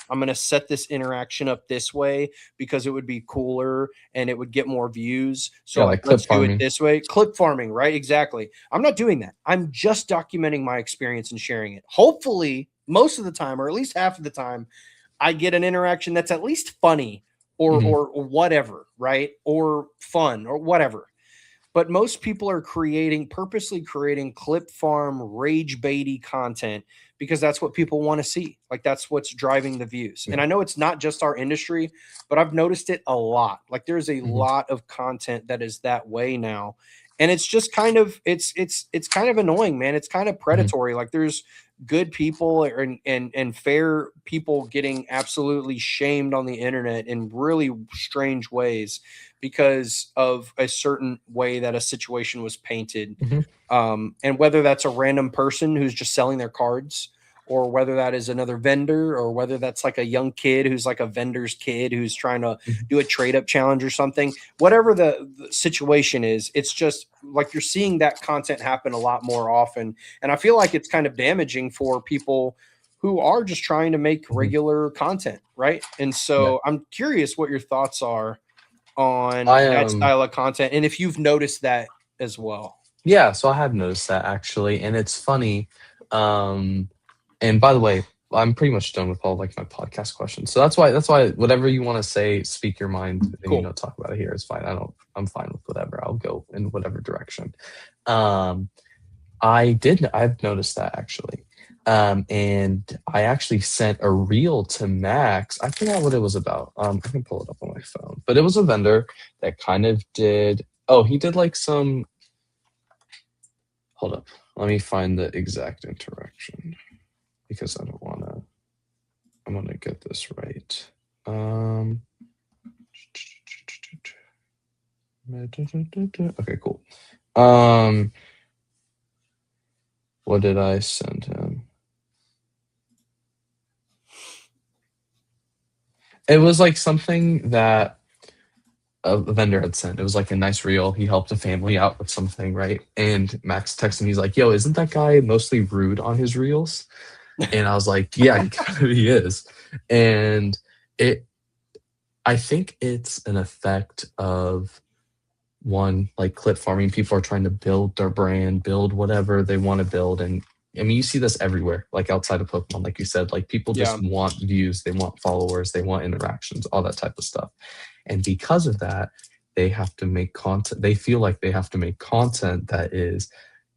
I'm going to set this interaction up this way because it would be cooler and it would get more views. Yeah, So, like, like clip let's do it farming. this way. Clip farming, right? Exactly. I'm not doing that. I'm just documenting my experience and sharing it. Hopefully, most of the time, or at least half of the time, I get an interaction that's at least funny Mhm. or whatever, right? Or fun or whatever. But most people are purposely creating clip farm rage baity content because that's what people want to see. Like that's what's driving the views. Yeah. And I know it's not just our industry, but I've noticed it a lot. Like there's a Mhm. lot of content that is that way now. And it's just kind of it's kind of annoying, man. It's kind of Mhm. predatory. Like there's good people and fair people getting absolutely shamed on the internet in really strange ways because of a certain way that a situation was painted. Mhm. And whether that's a random person who's just selling their cards, or whether that is another vendor, or whether that's like a young kid who's like a vendor's kid who's trying to Mhm. do a trade up challenge or something, whatever the situation is, it's just like you're seeing that content happen a lot more often. And I feel like it's kind of damaging for people who are just trying to make Mhm. regular content, right? And Yeah. so I'm curious what your thoughts are on I that style of content, and if you've noticed that as well. Yeah, so I have noticed that actually, and it's funny. Um, and by the way, I'm pretty much done with all like my podcast questions. So that's why whatever you want to say, speak your mind, and Cool. talk about it here is fine. I'm fine with whatever. I'll go in whatever direction. Um, I've noticed that actually. And I actually sent a reel to Max. I forgot what it was about. I can pull it up on my phone, but it was a vendor that kind of did. Oh, he did like some. Hold up. Let me find the exact interaction because I don't want to. I want to get this right. Um. Okay, cool. Um. What did I send him? It was like something that a vendor had sent. It was like a nice reel. He helped a family out with something, right? And Max texted me. He's like, "Yo, isn't that guy mostly rude on his reels?" And I was like, "Yeah, he kind of he is." And it I think it's an effect of one, like clip farming. People are trying to build their brand, build whatever they want to build. And I mean, you see this everywhere, like outside of Pokemon, like you said, like people Yeah. just want views, they want followers, they want interactions, all that type of stuff. And because of that, they have to make content. They feel like they have to make content that is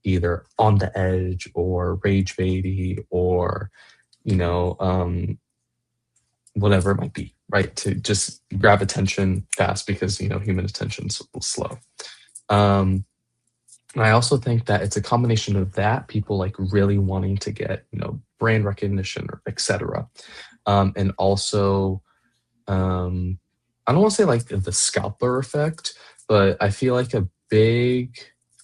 either on the edge or rage baity or, you know, whatever it might be, right? To just grab attention fast because human attention's slow. Um, And I also think that it's a combination of that, people like really wanting to get, brand recognition or etc. And also, um, I don't want to say like the scalper effect, but I feel like a big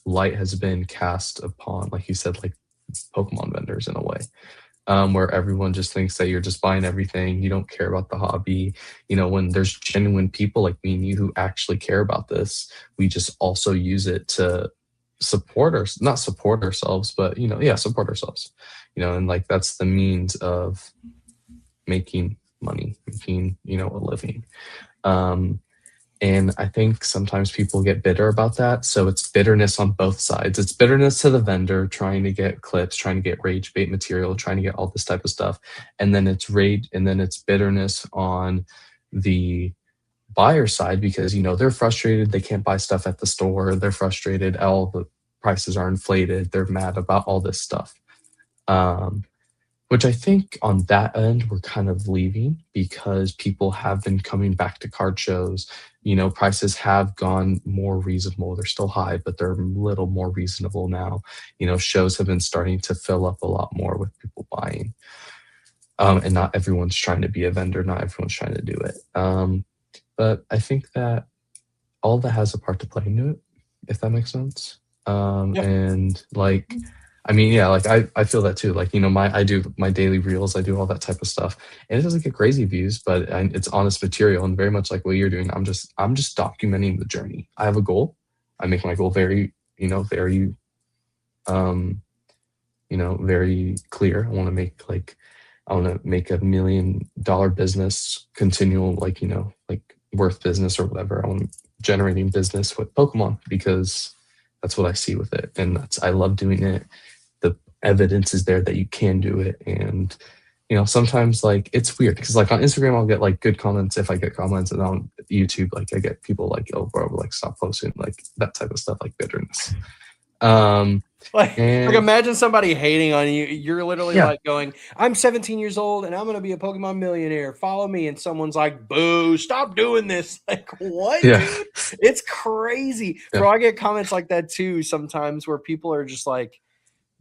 light has been cast upon, like you said, like Pokemon vendors in a way, where everyone just thinks that you're just buying everything. You don't care about the hobby. When there's genuine people like me and you who actually care about this, we just also use it to support our, not support ourselves, but yeah, support ourselves. And like that's the means of making money, making a living. Um, and I think sometimes people get bitter about that. So it's bitterness on both sides. It's bitterness to the vendor trying to get clips, trying to get rage bait material, trying to get all this type of stuff. And then it's rage, and then it's bitterness on the buyer side because they're frustrated. They can't buy stuff at the store. They're frustrated. All the prices are inflated. They're mad about all this stuff. Um, which I think on that end, we're kind of leaving because people have been coming back to card shows. Prices have gone more reasonable. They're still high, but they're a little more reasonable now. Shows have been starting to fill up a lot more with people buying. And not everyone's trying to be a vendor. Not everyone's trying to do it. But I think that all that has a part to play into it, if that makes sense. Yeah. And like, I mean, yeah, like I feel that too. Like, I do my daily reels, I do all that type of stuff, and it doesn't get crazy views, but it's honest material, and very much like what you're doing. I'm just documenting the journey. I have a goal. I make my goal very, very, um, very clear. I want to make $1 million business, continual, like worth business or whatever. I want generating business with Pokemon because that's what I see with it, and I love doing it. The evidence is there that you can do it, and sometimes like it's weird because like on Instagram I'll get like good comments if I get comments, and on YouTube like I get people like, oh bro, like stop posting, like that type of stuff, like bitterness. Like And imagine somebody hating on you. You're literally yeah, like going, I'm 17 years old and I'm going to be a Pokemon millionaire. Follow me. And someone's like, boo, stop doing this. Like, what, yeah, dude? It's crazy. yeah, Bro, I get comments like that too sometimes where people are just like,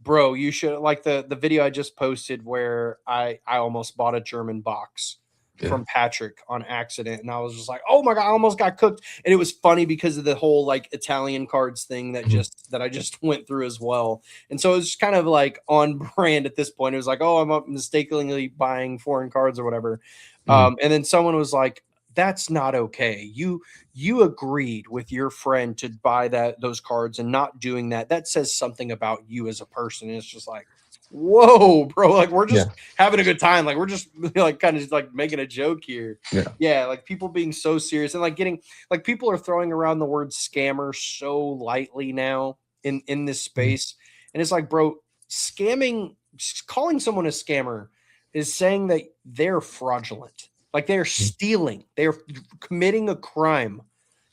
bro, you should, like the video I just posted where I almost bought a German box yeah. from Patrick on accident, and I was just like, oh my god, I almost got cooked. And it was funny because of the whole like Italian cards thing Mhm. that I just went through as well. And so it was kind of like on brand at this point. It was like, oh, I'm mistakenly buying foreign cards or whatever. Mhm. And then someone was like, that's not okay. You agreed with your friend to buy those cards, and not doing that says something about you as a person. And it's just like, whoa, bro, like we're Yeah, just having a good time, like we're just like kind of just like making a joke here. yeah. Yeah, like people being so serious and like getting, like people are throwing around the word scammer so lightly now in this Mhm. space. And it's like, bro, scamming, calling someone a scammer is saying that they're fraudulent, like they're Mhm. stealing, they're committing a crime.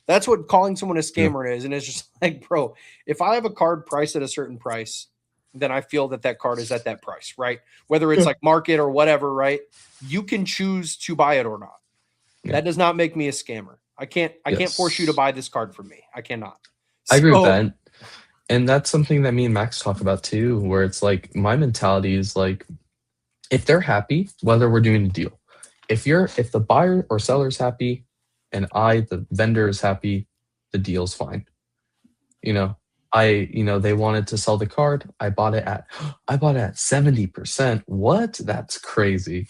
That's what calling someone a Yeah. scammer is. And it's just like, bro, if I have a card priced at a certain price, then I feel that card is at that price, right? Whether it's Yeah. like market or whatever, right? You can choose to buy it or not. Yeah. That does not make me a scammer. I can't force you to Yes. buy this card from me. I cannot. I agree with So that. And that's something that me and Max talk about too, where it's like my mentality is like, if they're happy, whether we're doing a deal, if the buyer or seller is happy and the vendor is happy, the deal's fine. You know, they wanted to sell the card. I bought it at 70%. What? That's crazy.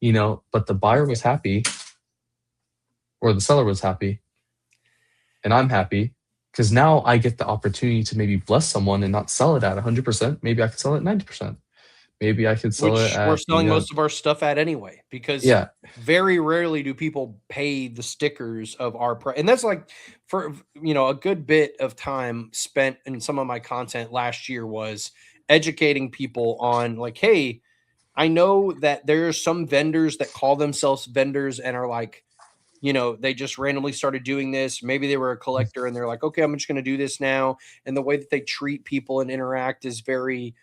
But the buyer was happy or the seller was happy and I'm happy because now I get the opportunity to maybe bless someone and not sell it at 100%. Maybe I could sell it at 90%. Maybe I could sell it which we're at, selling most of our stuff at anyway, because yeah. very rarely do people pay the stickers of our price. And that's like, for a good bit of time spent in some of my content last year was educating people on like, hey, I know that there are some vendors that call themselves vendors and are like, they just randomly started doing this. Maybe they were a collector and they're like, okay, I'm just going to do this now. And the way that they treat people and interact is very,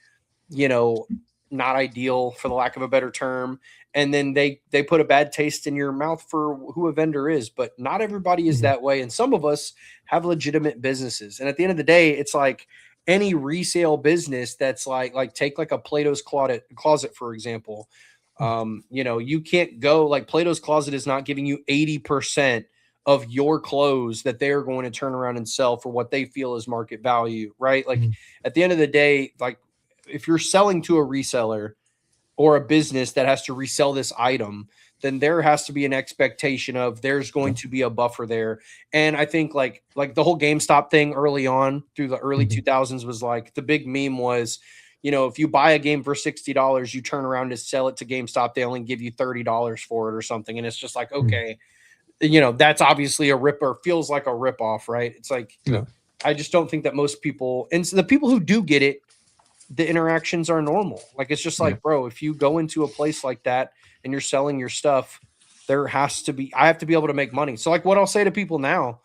you know, not ideal, for the lack of a better term. And then they put a bad taste in your mouth for who a vendor is. But not everybody is Mhm. that way. And some of us have legitimate businesses. And at the end of the day, it's like, any resale business that's like take like a Plato's closet for example. You know, you can't go like Plato's Closet is not giving you 80% of your clothes that they're going to turn around and sell for what they feel is market value, right? Like at the end of the day, like if you're selling to a reseller or a business that has to resell this item, then there has to be an expectation of there's going to be a buffer there. And I think like the whole GameStop thing early on through the early 2000s was like the big meme was, you know, if you buy a game for $60, you turn around to sell it to GameStop, they only give you $30 for it or something. And it's just like, okay, you know, that's obviously a rip or feels like a rip off, right? It's like, Yeah. I just don't think that most people, and so the people who do get it, the interactions are normal. Like, it's just like, bro, if you go into a place like that and you're selling your stuff, there has to be, I have to be able to make money. So like what I'll say to people now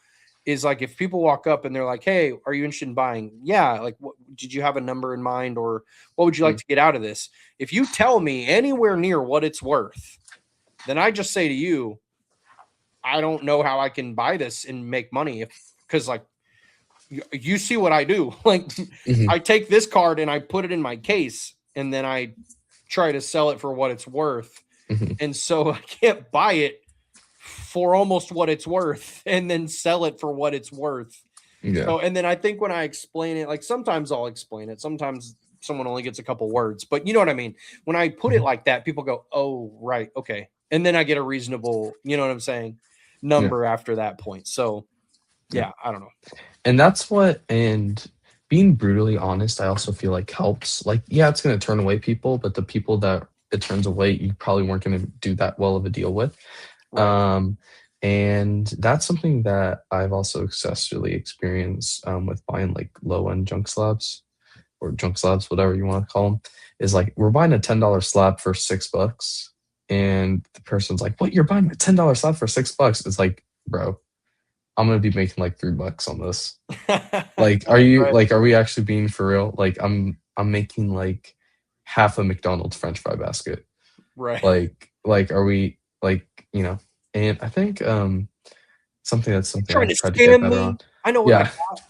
is like, if people walk up and they're like, hey, are you interested in buying? Yeah. Like, what, did you have a number in mind or what would you like to get out of this? If you tell me anywhere near what it's worth, then I just say to you, I don't know how I can buy this and make money because like you see what I do. Like I take this card and I put it in my case and then I try to sell it for what it's worth. And so I can't buy it for almost what it's worth and then sell it for what it's worth. Yeah. So, and then I think when I explain it, like sometimes I'll explain it. Sometimes someone only gets a couple words, but you know what I mean? When I put it like that, people go, oh, right. Okay. And then I get a reasonable, you know what I'm saying? Number after that point. So yeah, I don't know. And that's what, and being brutally honest, I also feel like helps. Like, yeah, it's going to turn away people, but the people that it turns away, you probably weren't going to do that well of a deal with. Right. And that's something that I've also successfully experienced with buying like low end junk slabs or junk slabs, whatever you want to call them. Is like we're buying a $10 slab for $6, and the person's like, "What? You're buying a $10 slab for $6?" It's like, bro, I'm gonna be making like $3 on this. Like, are you Right. like, are we actually being for real? Like, I'm making like half a McDonald's French fry basket. Right. Like, are we like, you know? And I think something Trying to I've tried to get scam better me. on. I know what I Yeah, got.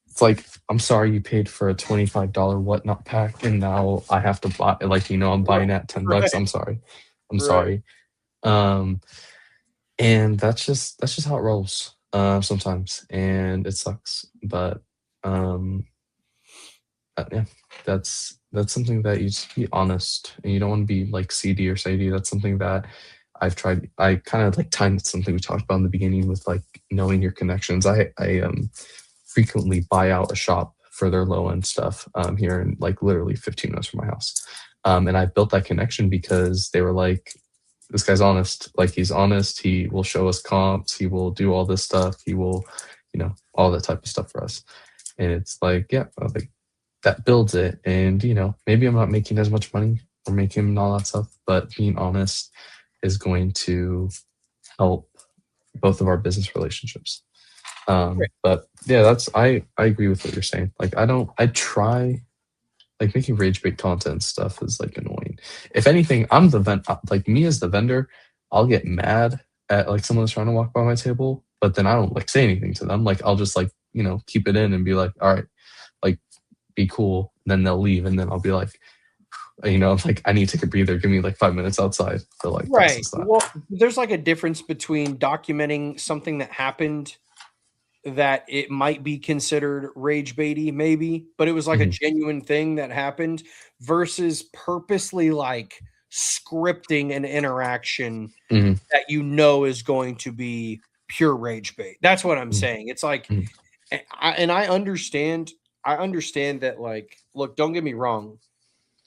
it's like I'm sorry you paid for a $25 whatnot pack, and now I have to buy. Like, you know, I'm buying at $10. Right. I'm sorry. I'm Right. sorry. Um, and that's just how it rolls sometimes, and it sucks, but um yeah, that's something that you just be honest, and you don't want to be like seedy or shady. That's something that I've tried. I kind of like timed something we talked about in the beginning with like knowing your connections. I frequently buy out a shop for their low end stuff here in like literally 15 minutes from my house, and I built that connection because they were like, this guy's honest. Like, he's honest. He will show us comps. He will do all this stuff. He will, you know, all that type of stuff for us. And it's like, yeah, like that builds it. And, you know, maybe I'm not making as much money or making all that stuff, but being honest is going to help both of our business relationships. But yeah, I agree with what you're saying. Like, I try, like, making rage bait content stuff is like annoying. If anything, I'm the like, me as the vendor, I'll get mad at like someone that's trying to walk by my table, but then I don't like say anything to them. Like, I'll just like, you know, keep it in and be like, all right, like, be cool. And then they'll leave, and then I'll be like, you know, like, I need to take a breather. Give me like 5 minutes outside to like Right. process that. Well, there's like a difference between documenting something that happened that it might be considered rage baity, maybe, but it was like a genuine thing that happened versus purposely like scripting an interaction that you know is going to be pure rage bait. That's what I'm saying. It's like, and I understand that, like, look, don't get me wrong.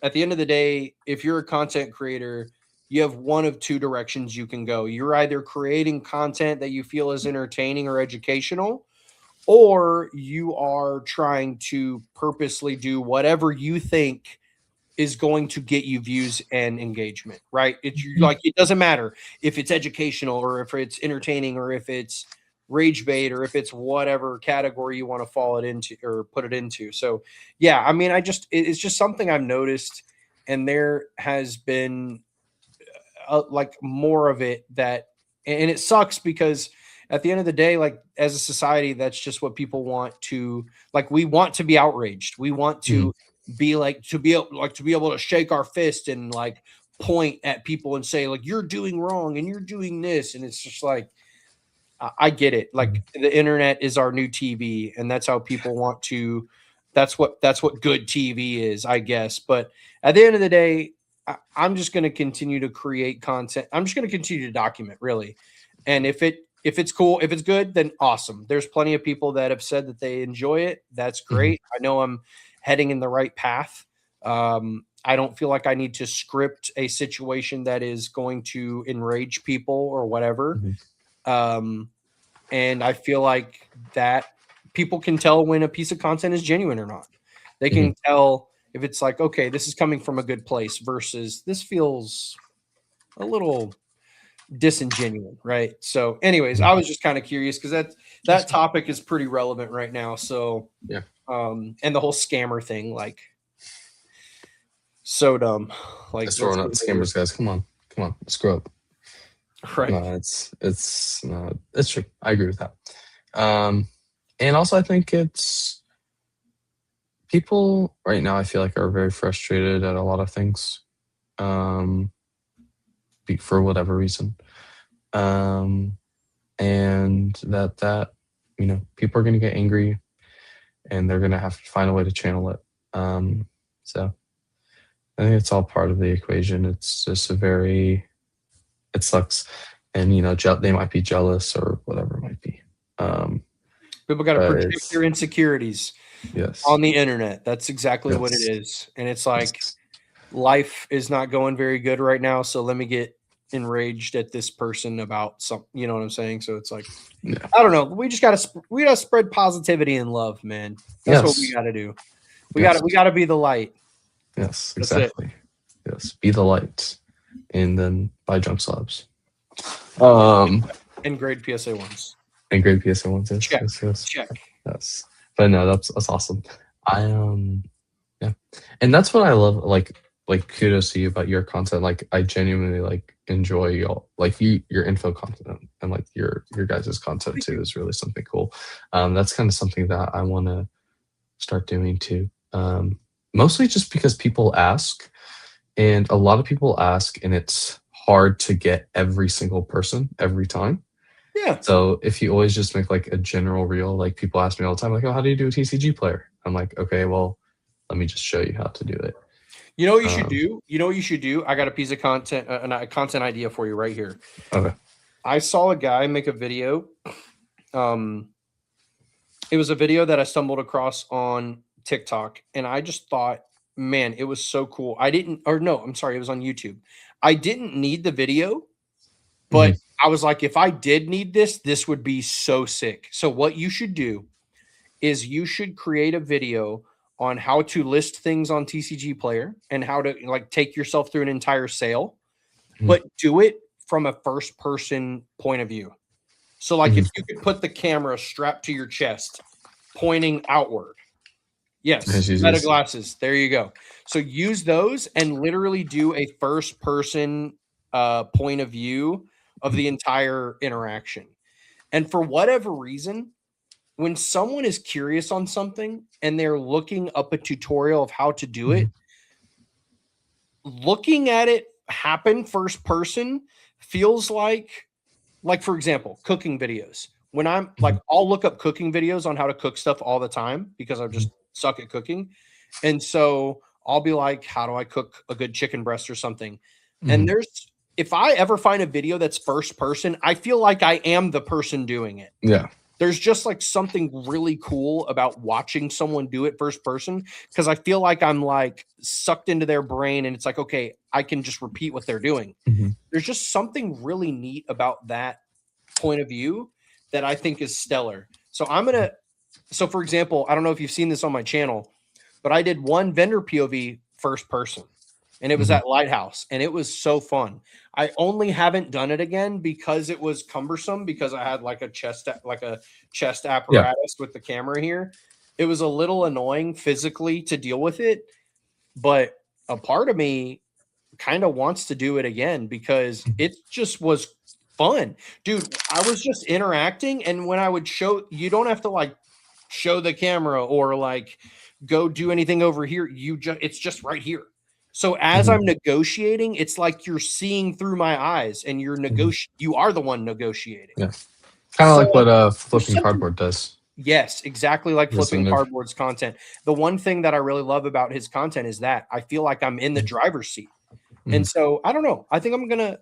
At the end of the day, if you're a content creator, you have one of two directions you can go. You're either creating content that you feel is entertaining or educational, or you are trying to purposely do whatever you think is going to get you views and engagement, right? It's like, it doesn't matter if it's educational or if it's entertaining or if it's rage bait or if it's whatever category you want to fall it into or put it into. So yeah, I mean, it's just something I've noticed, and there has been like more of it that, and it sucks because at the end of the day, like as a society, that's just what people want to like. We want to be outraged. We want to be like to be able to shake our fist and like point at people and say like you're doing wrong and you're doing this, and it's just like I get it. Like the internet is our new TV, and that's how people want to. That's what good TV is, I guess. But at the end of the day, I'm just going to continue to create content. I'm just going to continue to document, really. And if it's cool, if it's good, then awesome. There's plenty of people that have said that they enjoy it. That's great. I know I'm heading in the right path. I don't feel like I need to script a situation that is going to enrage people or whatever. And I feel like that people can tell when a piece of content is genuine or not. They can tell if it's like, okay, this is coming from a good place versus this feels a little disingenuous, right? So anyways, I was just kind of curious because that topic is pretty relevant right now. So yeah. And the whole scammer thing, like so dumb. Like just throwing out scammers, guys. Come on, let's grow up. Right. No, it's true. I agree with that. And also I think it's people right now I feel like are very frustrated at a lot of things. For whatever reason. And that people are gonna get angry and they're gonna have to find a way to channel it. So I think it's all part of the equation. It's just it sucks. And they might be jealous or whatever it might be. People got to protect their insecurities on the internet. That's exactly what it is. And it's like life is not going very good right now. So let me get enraged at this person about something. You know what I'm saying? So it's like, I don't know. We gotta spread positivity and love, man. That's what we got to do. We got to be the light. Yes, exactly. Yes, be the light, and then buy junk slabs. And grade PSA ones. And grade PSA ones. Yes, Check. Yes, but no, that's awesome. Yeah, and that's what I love. Like kudos to you about your content. Like I genuinely like enjoy your info content, and like your guys' content too is really something cool. That's kind of something that I want to start doing too. Mostly just because people ask, and a lot of people ask, and it's hard to get every single person every time. Yeah. So if you always just make like a general reel, like people ask me all the time, like, oh, how do you do a TCG player? I'm like, okay, well, let me just show you how to do it. You know what you should do? You know what you should do? I got a piece of content, a content idea for you right here. Okay. I saw a guy make a video. It was a video that I stumbled across on TikTok, and I just thought, man, it was so cool. It was on YouTube. I didn't need the video, but I was like, if I did need this, this would be so sick. So what you should do is you should create a video on how to list things on TCG Player and how to like take yourself through an entire sale, but do it from a first person point of view. So like if you could put the camera strapped to your chest, pointing outward. Yes, meta glasses. There you go. So use those and literally do a first person point of view of the entire interaction. And for whatever reason, when someone is curious on something and they're looking up a tutorial of how to do it, looking at it happen first person feels like for example, cooking videos. When I'm like, I'll look up cooking videos on how to cook stuff all the time because I just suck at cooking. And so I'll be like, how do I cook a good chicken breast or something? And if I ever find a video that's first person, I feel like I am the person doing it. Yeah. There's just like something really cool about watching someone do it first person because I feel like I'm like sucked into their brain and it's like, okay, I can just repeat what they're doing. There's just something really neat about that point of view that I think is stellar. So so for example, I don't know if you've seen this on my channel, but I did one vendor POV first person. And it was at Lighthouse, and it was so fun. I only haven't done it again because it was cumbersome because I had like a chest apparatus with the camera here. It was a little annoying physically to deal with it, but a part of me kind of wants to do it again because it just was fun, dude. I was just interacting, and when I would show, you don't have to like show the camera or like go do anything over here. It's just right here. So as Mhm. I'm negotiating, it's like you're seeing through my eyes, and Mhm. you are the one negotiating. Yeah, kind of So like what there's flipping something. cardboard does. Yes, exactly like There's flipping some of cardboard's content. The one thing that I really love about his content is that I feel like I'm in the driver's seat. And mhm. so I don't know. I think I'm gonna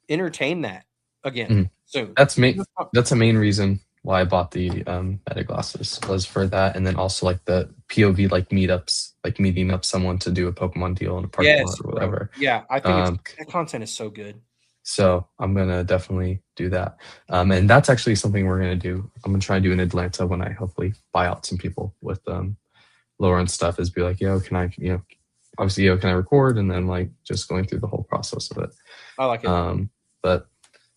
entertain that again Mhm. soon. That's me. That's a main reason why I bought the meta glasses was for that, and then also like the POV like meetups, like meeting up someone to do a Pokemon deal in a parking Yes, lot or bro. whatever. Yeah, I think it's Um, that content is so good. so I'm gonna definitely do that, and that's actually something we're gonna do. I'm gonna try and do in Atlanta when I hopefully buy out some people with lower end stuff. Is be like, yo, can I, obviously, yo, can I record, and then like just going through the whole process of it. I like it. But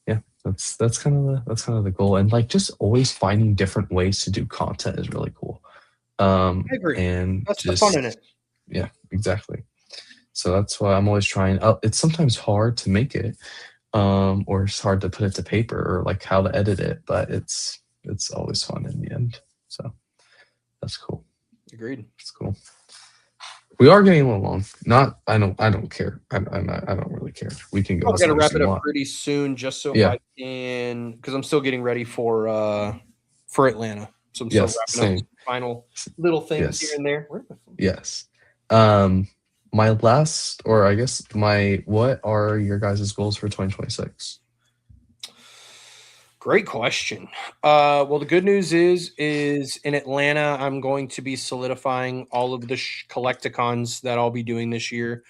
yeah, that's kind of the goal, and like just always finding different ways to do content is really cool. I agree. And That's the fun in just it. yeah, exactly. So that's why I'm always trying. It's sometimes hard to make it, or it's hard to put it to paper or like how to edit it, but it's always fun in the end. So that's cool. Agreed. It's cool. We are getting a little long. Not I don't care. I don't really care. We can go Oh, we as got to long as wrap you it up want. pretty soon, just so Yeah. I can, because I'm still getting ready for Atlanta. So I'm still Yes. wrapping up Same. some final little things here Yes. and there. Where's my phone? Yes. Um, my last, or I guess what are your guys' goals for 2026? Great question. Well, the good news is in Atlanta, I'm going to be solidifying all of the collecticons that I'll be doing this year,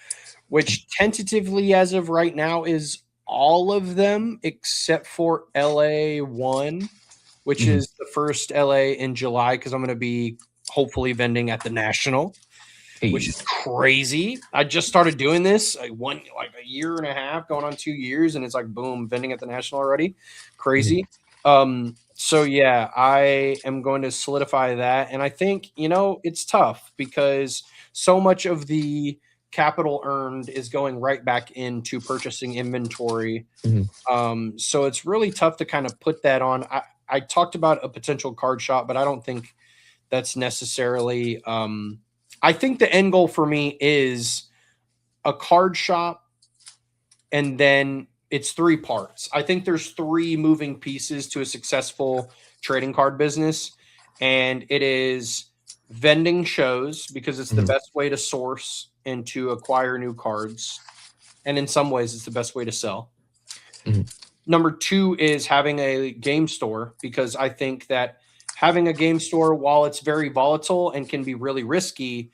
which tentatively, as of right now, is all of them except for LA one, which Mhm. is the first LA in July, because I'm going to be hopefully vending at the National, which Hey. is crazy. I just started doing this like a year and a half, going on 2 years, and it's like boom, vending at the National already. Mhm. Crazy. So yeah, I am going to solidify that. And I think, it's tough because so much of the capital earned is going right back into purchasing inventory. Mhm. So it's really tough to kind of put that on. I talked about a potential card shop, but I don't think that's necessarily I think the end goal for me is a card shop, and then it's three parts. I think there's three moving pieces to a successful trading card business, and it is vending shows, because it's the Mhm. best way to source and to acquire new cards, and in some ways it's the best way to sell. Mhm. Number two is having a game store, because I think that having a game store, while it's very volatile and can be really risky,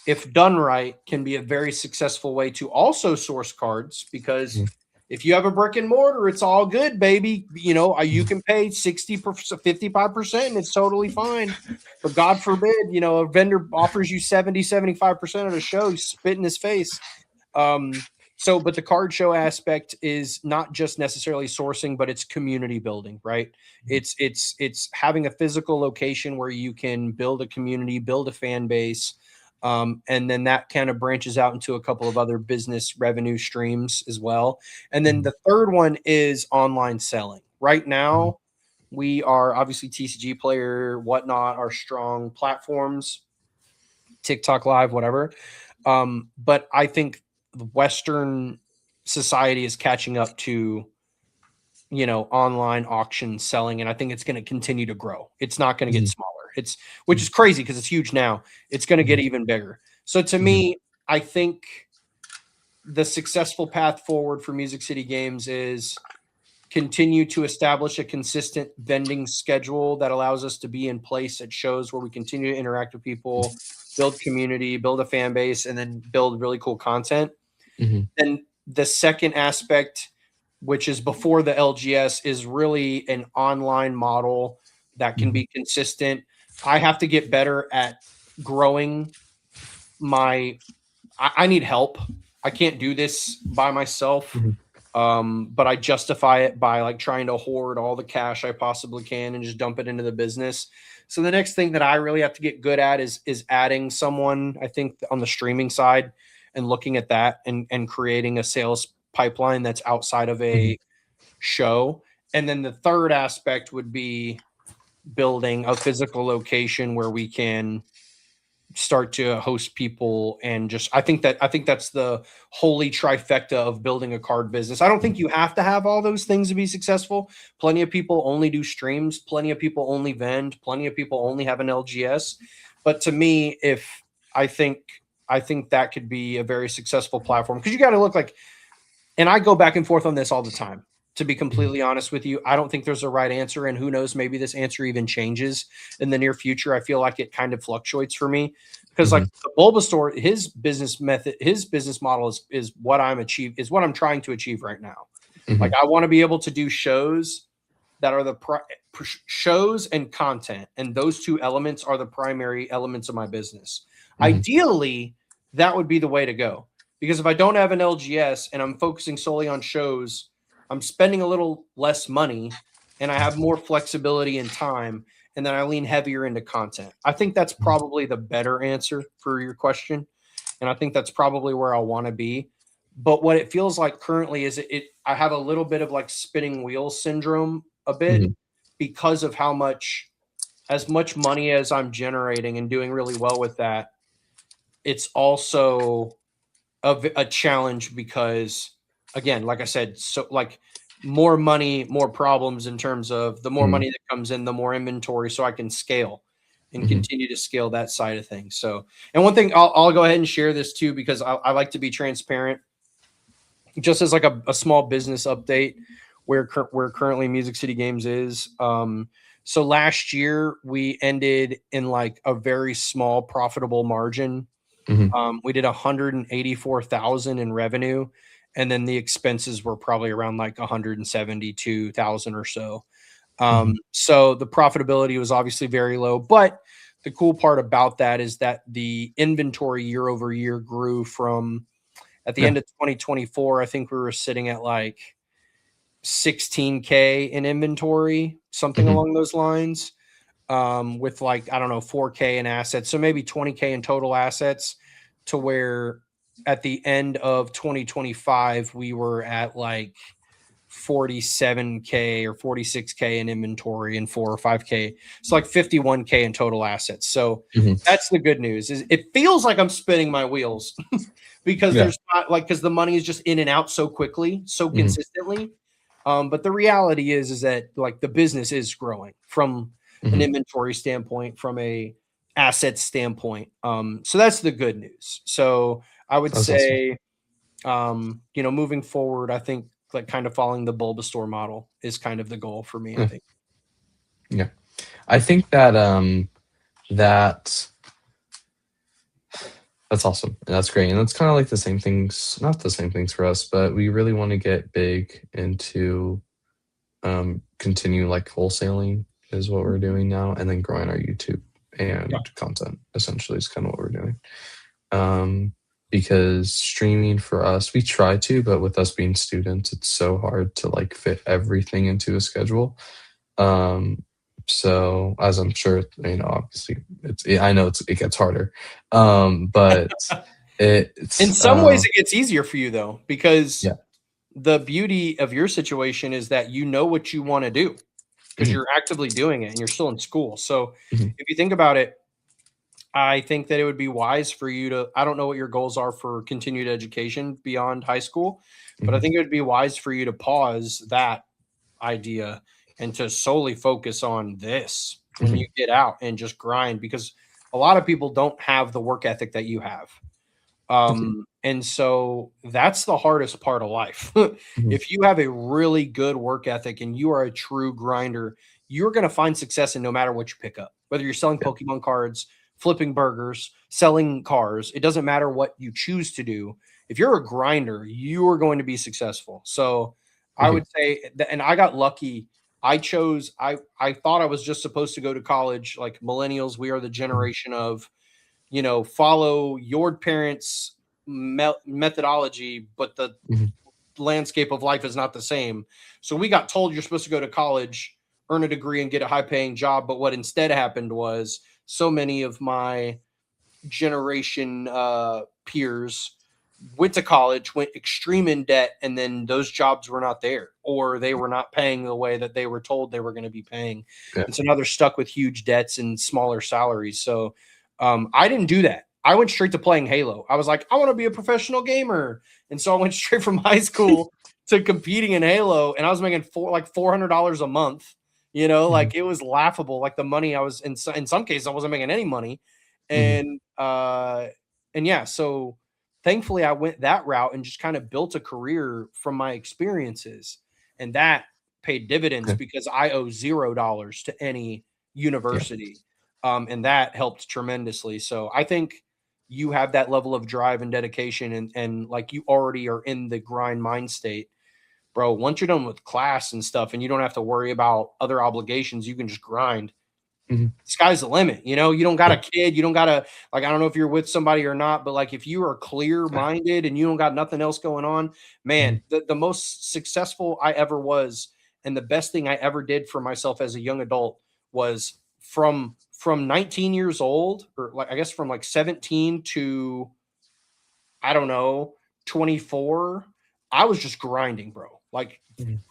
if done right, can be a very successful way to also source cards. Because Mhm. if you have a brick and mortar, it's all good, baby. You can pay 60%, 55%, and it's totally fine. But God forbid, a vendor offers you 70, 75% at a show, you spit in his face. But the card show aspect is not just necessarily sourcing, but it's community building, right? It's having a physical location where you can build a community, build a fan base, and then that kind of branches out into a couple of other business revenue streams as well. And then Mhm. the third one is online selling. Right Mhm. now, we are obviously TCG Player, whatnot, are strong platforms, TikTok Live, whatever. But I think the Western society is catching up to, online auction selling, and I think it's going to continue to grow. It's not going to get Mhm. smaller. Which is crazy because it's huge now. It's going to get Mhm. even bigger. So to Mhm. me, I think the successful path forward for Music City Games is continue to establish a consistent vending schedule that allows us to be in place at shows where we continue to interact with people, build community, build a fan base, and then build really cool content. Mhm. And the second aspect, which is before the LGS, is really an online model that can Mhm. be consistent. I have to get better at growing my I need help. I can't do this by myself. Mhm. But I justify it by like trying to hoard all the cash I possibly can and just dump it into the business. So the next thing that I really have to get good at is adding someone, I think, on the streaming side, and looking at that and creating a sales pipeline that's outside of Mhm. a show. And then the third aspect would be building a physical location where we can start to host people. And just I think that's the holy trifecta of building a card business. I don't think you have to have all those things to be successful. Plenty of people only do streams, plenty of people only vend, plenty of people only have an LGS. But to me, if I think that could be a very successful platform, because you got to look like, and I go back and forth on this all the time. To be completely honest with you, I don't think there's a right answer, and who knows, maybe this answer even changes in the near future. I feel like it kind of fluctuates for me because, like the Bulbasaur, his business method, his business model is what I'm trying to achieve right now. Like, I want to be able to do shows that are the shows and content, and those two elements are the primary elements of my business. Ideally, that would be the way to go, because if I don't have an LGS and I'm focusing solely on shows, I'm spending a little less money and I have more flexibility and time, and then I lean heavier into content. I think that's probably the better answer for your question. And I think that's probably where I want to be. But what it feels like currently is I have a little bit of like spinning wheels syndrome a bit because of as much money as I'm generating and doing really well with that. It's also a challenge because, again, like I said, so like more money, more problems in terms of the more money that comes in, the more inventory, so I can scale and continue to scale that side of things. So, and one thing I'll go ahead and share this too, because I like to be transparent, just as like a small business update where currently Music City Games is. So last year we ended in like a very small profitable margin. We did 184,000 in revenue, and then the expenses were probably around like 172,000 or so. So the profitability was obviously very low, but the cool part about that is that the inventory year over year grew from, at the end of 2024, I think we were sitting at like 16K in inventory, something along those lines, with like, I don't know, 4K in assets. So maybe 20K in total assets, to where at the end of 2025, we were at like 47K or 46K in inventory and 4 or 5K. It's like 51K in total assets. So that's the good news. Is it feels like I'm spinning my wheels because there's not like, because the money is just in and out so quickly, so consistently. But the reality is that like the business is growing from an inventory standpoint, from a asset standpoint. So that's the good news. So I would say, moving forward, I think like kind of following the Bulbasaur model is kind of the goal for me, I think. Yeah. I think that that's awesome. That's great. And that's kind of like the same things, not the same things for us, but we really want to get big into continue like wholesaling is what we're doing now, and then growing our YouTube and content essentially is kind of what we're doing. Because streaming for us, we try to, but with us being students, it's so hard to like fit everything into a schedule. So as I'm sure, obviously it gets harder. But it's in some ways it gets easier for you though, because the beauty of your situation is that you know what you want to do because you're actively doing it and you're still in school. So if you think about it, I think that it would be wise for you to, I don't know what your goals are for continued education beyond high school, but I think it would be wise for you to pause that idea and to solely focus on this when you get out and just grind, because a lot of people don't have the work ethic that you have. And so that's the hardest part of life. If you have a really good work ethic and you are a true grinder, you're going to find success in no matter what you pick up, whether you're selling Pokemon cards, flipping burgers, selling cars. It doesn't matter what you choose to do. If you're a grinder, you are going to be successful. So I would say that, and I got lucky. I thought I was just supposed to go to college. Like millennials, we are the generation of, follow your parents' methodology, but the landscape of life is not the same. So we got told you're supposed to go to college, earn a degree, and get a high-paying job. But what instead happened was so many of my generation peers went to college, went extreme in debt, and then those jobs were not there, or they were not paying the way that they were told they were going to be paying. Yeah. And so now they're stuck with huge debts and smaller salaries. So I didn't do that. I went straight to playing Halo. I was like, I want to be a professional gamer. And so I went straight from high school to competing in Halo, and I was making $400 a month. Like it was laughable. Like the money I was in some cases I wasn't making any money. And yeah, so thankfully I went that route and just kind of built a career from my experiences, and that paid dividends because I owe $0 to any university. And that helped tremendously. So I think you have that level of drive and dedication, and like you already are in the grind mind state, bro. Once you're done with class and stuff and you don't have to worry about other obligations, you can just grind. Sky's the limit. You don't got a kid. You don't got to, like, I don't know if you're with somebody or not, but like if you are clear minded and you don't got nothing else going on, man, the most successful I ever was, and the best thing I ever did for myself as a young adult was from 19 years old, or like I guess from like 17 to, I don't know, 24, I was just grinding, bro. Like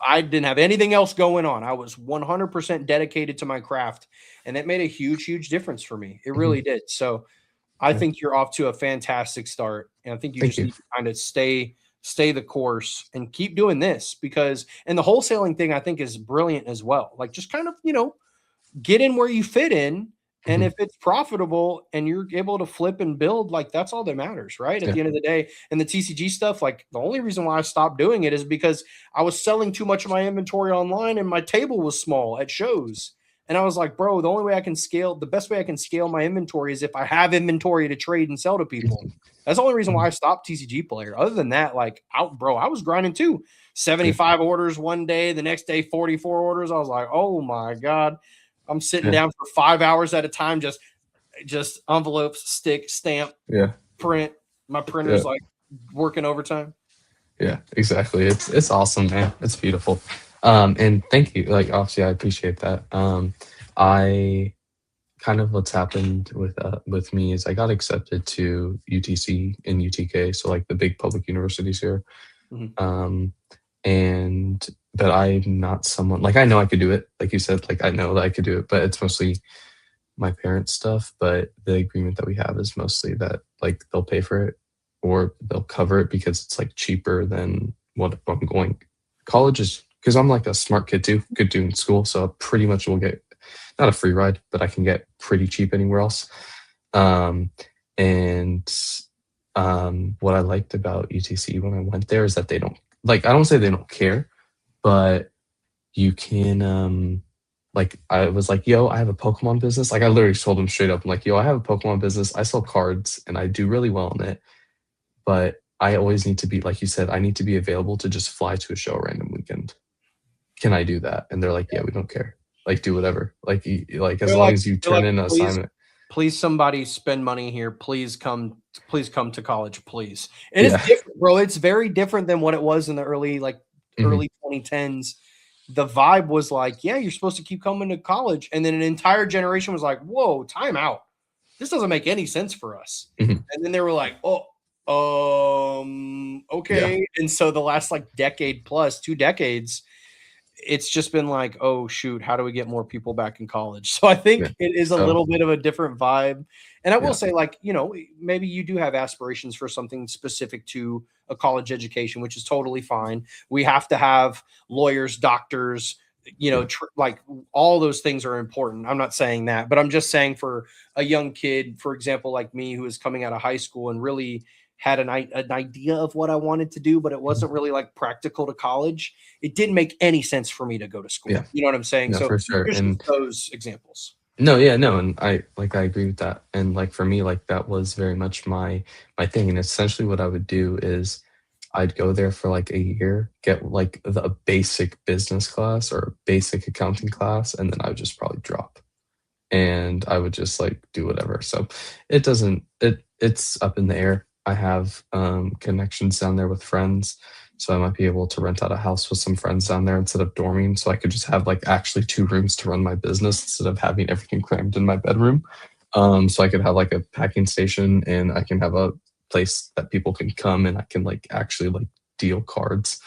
I didn't have anything else going on. I was 100% dedicated to my craft, and it made a huge, huge difference for me. It really did. So I think you're off to a fantastic start, and I think you need to kind of stay the course and keep doing this, because, and the wholesaling thing I think is brilliant as well. Like just kind of, get in where you fit in. And if it's profitable and you're able to flip and build, like that's all that matters, right? At the end of the day. And the TCG stuff, like the only reason why I stopped doing it is because I was selling too much of my inventory online and my table was small at shows. And I was like, bro, the best way I can scale my inventory is if I have inventory to trade and sell to people. That's the only reason why I stopped TCG Player. Other than that, like, I was grinding too. 75 orders one day, the next day 44 orders. I was like, oh my God. I'm sitting down for 5 hours at a time, just envelopes, stick, stamp, print. My printer's like working overtime. Yeah, exactly. It's awesome, man. It's beautiful. And thank you. Like, obviously, I appreciate that. I kind of what's happened with me is I got accepted to UTC and UTK, so like the big public universities here. And but I'm not someone, like, I know I could do it. Like you said, like I know that I could do it, but it's mostly my parents' stuff. But the agreement that we have is mostly that like they'll pay for it or they'll cover it because it's like cheaper than what I'm going. College is, because I'm like a smart kid too, good doing school, so I pretty much will get not a free ride, but I can get pretty cheap anywhere else. What I liked about UTC when I went there is that they don't, like, I don't say they don't care, but you can, like, I was like, yo, I have a Pokemon business. Like, I literally told them straight up, I'm like, yo, I have a Pokemon business. I sell cards and I do really well in it. But I always need to be, like you said, I need to be available to just fly to a show a random weekend. Can I do that? And they're like, yeah, we don't care. Like, do whatever. Like as long as you turn in an assignment. Please, somebody spend money here. Please come to college, please. And it's different, bro. It's very different than what it was in the early 2010s. The vibe was like, yeah, you're supposed to keep coming to college. And then an entire generation was like, whoa, time out. This doesn't make any sense for us. And then they were like, okay. Yeah. And so the last like decade plus 2 decades, it's just been like, oh shoot, how do we get more people back in college? So I think it is a little bit of a different vibe. And I will say, like, maybe you do have aspirations for something specific to a college education, which is totally fine. We have to have lawyers, doctors, like all those things are important. I'm not saying that, but I'm just saying for a young kid, for example, like me, who is coming out of high school and really had an idea of what I wanted to do, but it wasn't really like practical to college. It didn't make any sense for me to go to school. Yeah. You know what I'm saying? No, so for sure. And those examples. No. And I agree with that. And like, for me, like that was very much my thing. And essentially what I would do is I'd go there for like a year, get like a basic business class or a basic accounting class. And then I would just probably drop and I would just like do whatever. So it's up in the air. I have connections down there with friends, so I might be able to rent out a house with some friends down there instead of dorming, so I could just have like actually 2 rooms to run my business instead of having everything crammed in my bedroom. So I could have like a packing station and I can have a place that people can come and I can like actually like deal cards,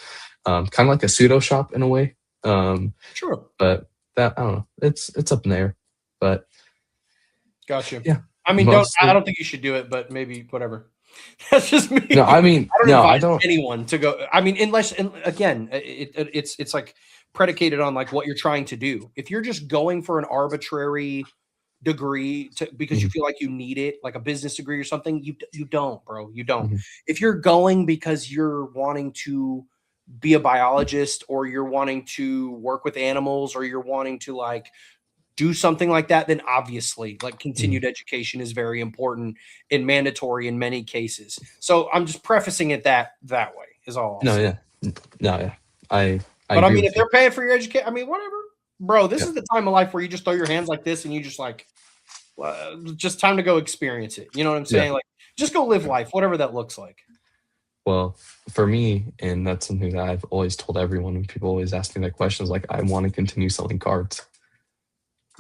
kind of like a pseudo shop in a way. Sure. But that, I don't know, it's up in the air. But Gotcha. yeah, I mean, I mostly. don't think you should do it, but maybe whatever. That's just me. No, I mean, I don't no, I advise don't. anyone to go. I mean, unless, and again, it's like predicated on like what you're trying to do. If you're just going for an arbitrary degree because you Mhm, feel like you need it, like a business degree or something, you don't, bro. You don't. mhm, If you're going because you're wanting to be a biologist or you're wanting to work with animals or you're wanting to like do something like that, then obviously like mhm. continued education is very important and mandatory in many cases. So I'm just prefacing it that way is all I'll No, say. yeah, no, yeah. I But I agree mean, with if you. they're paying for your education, I mean, whatever, bro. This Yeah. is the time of life where you just throw your hands like this and you just like, just time to go experience it. You know what I'm Yeah. saying? Like, just go live life, whatever that looks like. Well, for me, and that's something that I've always told everyone when people always ask me that question is like, I want to continue selling cards.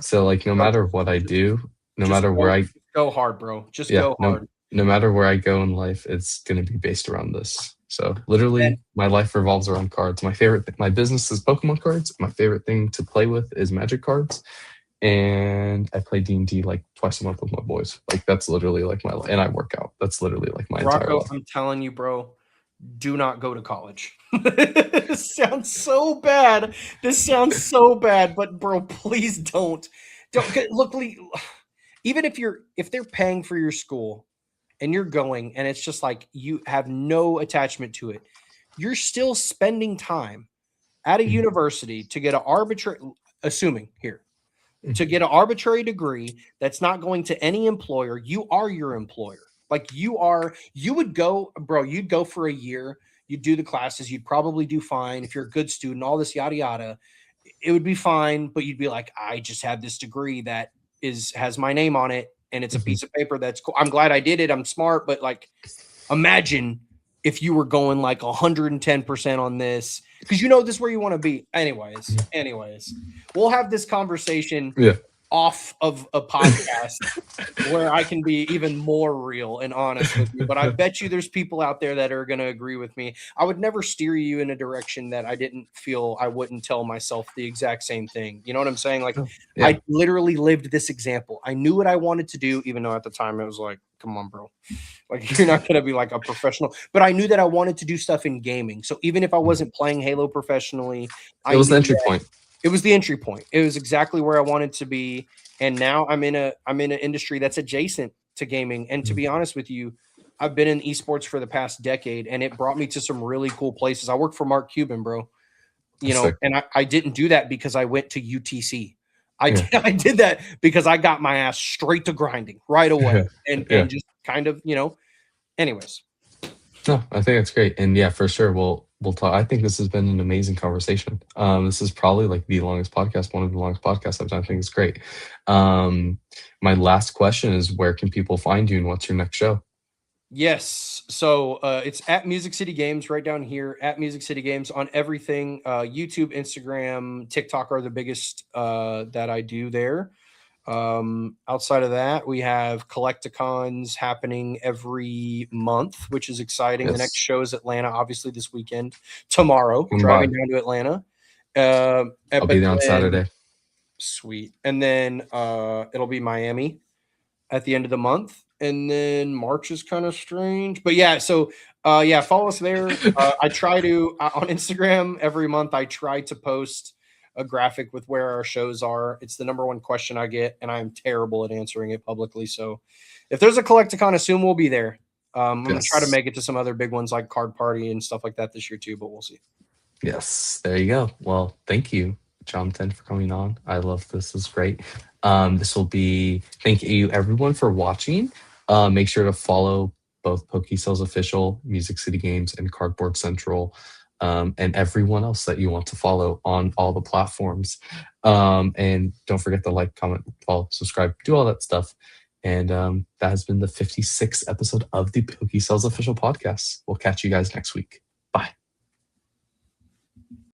So like, no Bro, matter what I do, no just matter where I, go hard, bro. Just yeah, go no, hard. no matter where I go in life, it's going to be based around this. So literally, my life revolves around cards. My business is Pokemon cards. My favorite thing to play with is Magic cards, and I play D&D like twice a month with my boys. Like that's literally like my life, and I work out. That's literally like my entire Rocco, life. I'm telling you, bro, do not go to college. This sounds so bad. This sounds so bad, but bro, please don't. Don't look. Even if they're paying for your school and you're going, and it's just like you have no attachment to it, you're still spending time at a Mhm, university to get an arbitrary. Assuming here mhm, to get an arbitrary degree that's not going to any employer. You are your employer. Like you would go, bro, you'd go for a year, you'd do the classes, you'd probably do fine if you're a good student, all this yada yada. It would be fine, but you'd be like, I just have this degree that has my name on it and it's a mhm. piece of paper that's cool. I'm glad I did it. I'm smart, but like imagine if you were going like 110% on this because you know this is where you want to be. Anyways, we'll have this conversation Yeah. off of a podcast where I can be even more real and honest with you. But I bet you there's people out there that are going to agree with me. I would never steer you in a direction that I didn't feel I wouldn't tell myself the exact same thing. You know what I'm saying? Like, Oh, yeah. I literally lived this example. I knew what I wanted to do, even though at the time it was like, come on, bro. Like, you're not going to be like a professional. But I knew that I wanted to do stuff in gaming. So even if I Mhm. wasn't playing Halo professionally, It I was the knew entry point. it was the entry point. It was exactly where I wanted to be, and now I'm in an industry that's adjacent to gaming. And to Mhm. be honest with you, I've been in esports for the past decade, and it brought me to some really cool places. I work for Mark Cuban, bro. You That's know, sick. and I didn't do that because I went to UTC. Yeah. I did that because I got my ass straight to grinding right away, Yeah. and Yeah. just kind of Anyways, No, I think that's great. And yeah, for sure. We'll talk. I think this has been an amazing conversation. This is probably like the longest podcast, one of the longest podcasts I've done. I think it's great. Um, my last question is where can people find you and what's your next show? yes. So it's at Music City Games right down here at Music City Games on everything. YouTube, Instagram, TikTok are the biggest that I do there. Outside of that, we have collecticons happening every month, which is exciting. The next Yes. show is Atlanta, obviously this weekend. Tomorrow, Come driving by. down to Atlanta. I'll be But there on then Saturday. sweet. And then it'll be Miami at the end of the month. And then March is kind of strange. But yeah, so yeah, follow us there. I try to on Instagram every month, I try to post a graphic with where our shows are. It's the number one question I get, and I'm terrible at answering it publicly. So if there's a collecticon, assume we'll be there. I'm gonna try to Yes. make it to some other big ones like Card Party and stuff like that this year too, but we'll see. Yes, there you go. Well, thank you, Jonathan, for coming on. I love this. This is great. This will be thank you everyone for watching. Make sure to follow both PokeSales Official, Music City Games, and Cardboard Central, and everyone else that you want to follow on all the platforms. And don't forget to like, comment, follow, subscribe, do all that stuff. And that has been the 56th episode of the PokeSales Official podcast. We'll catch you guys next week.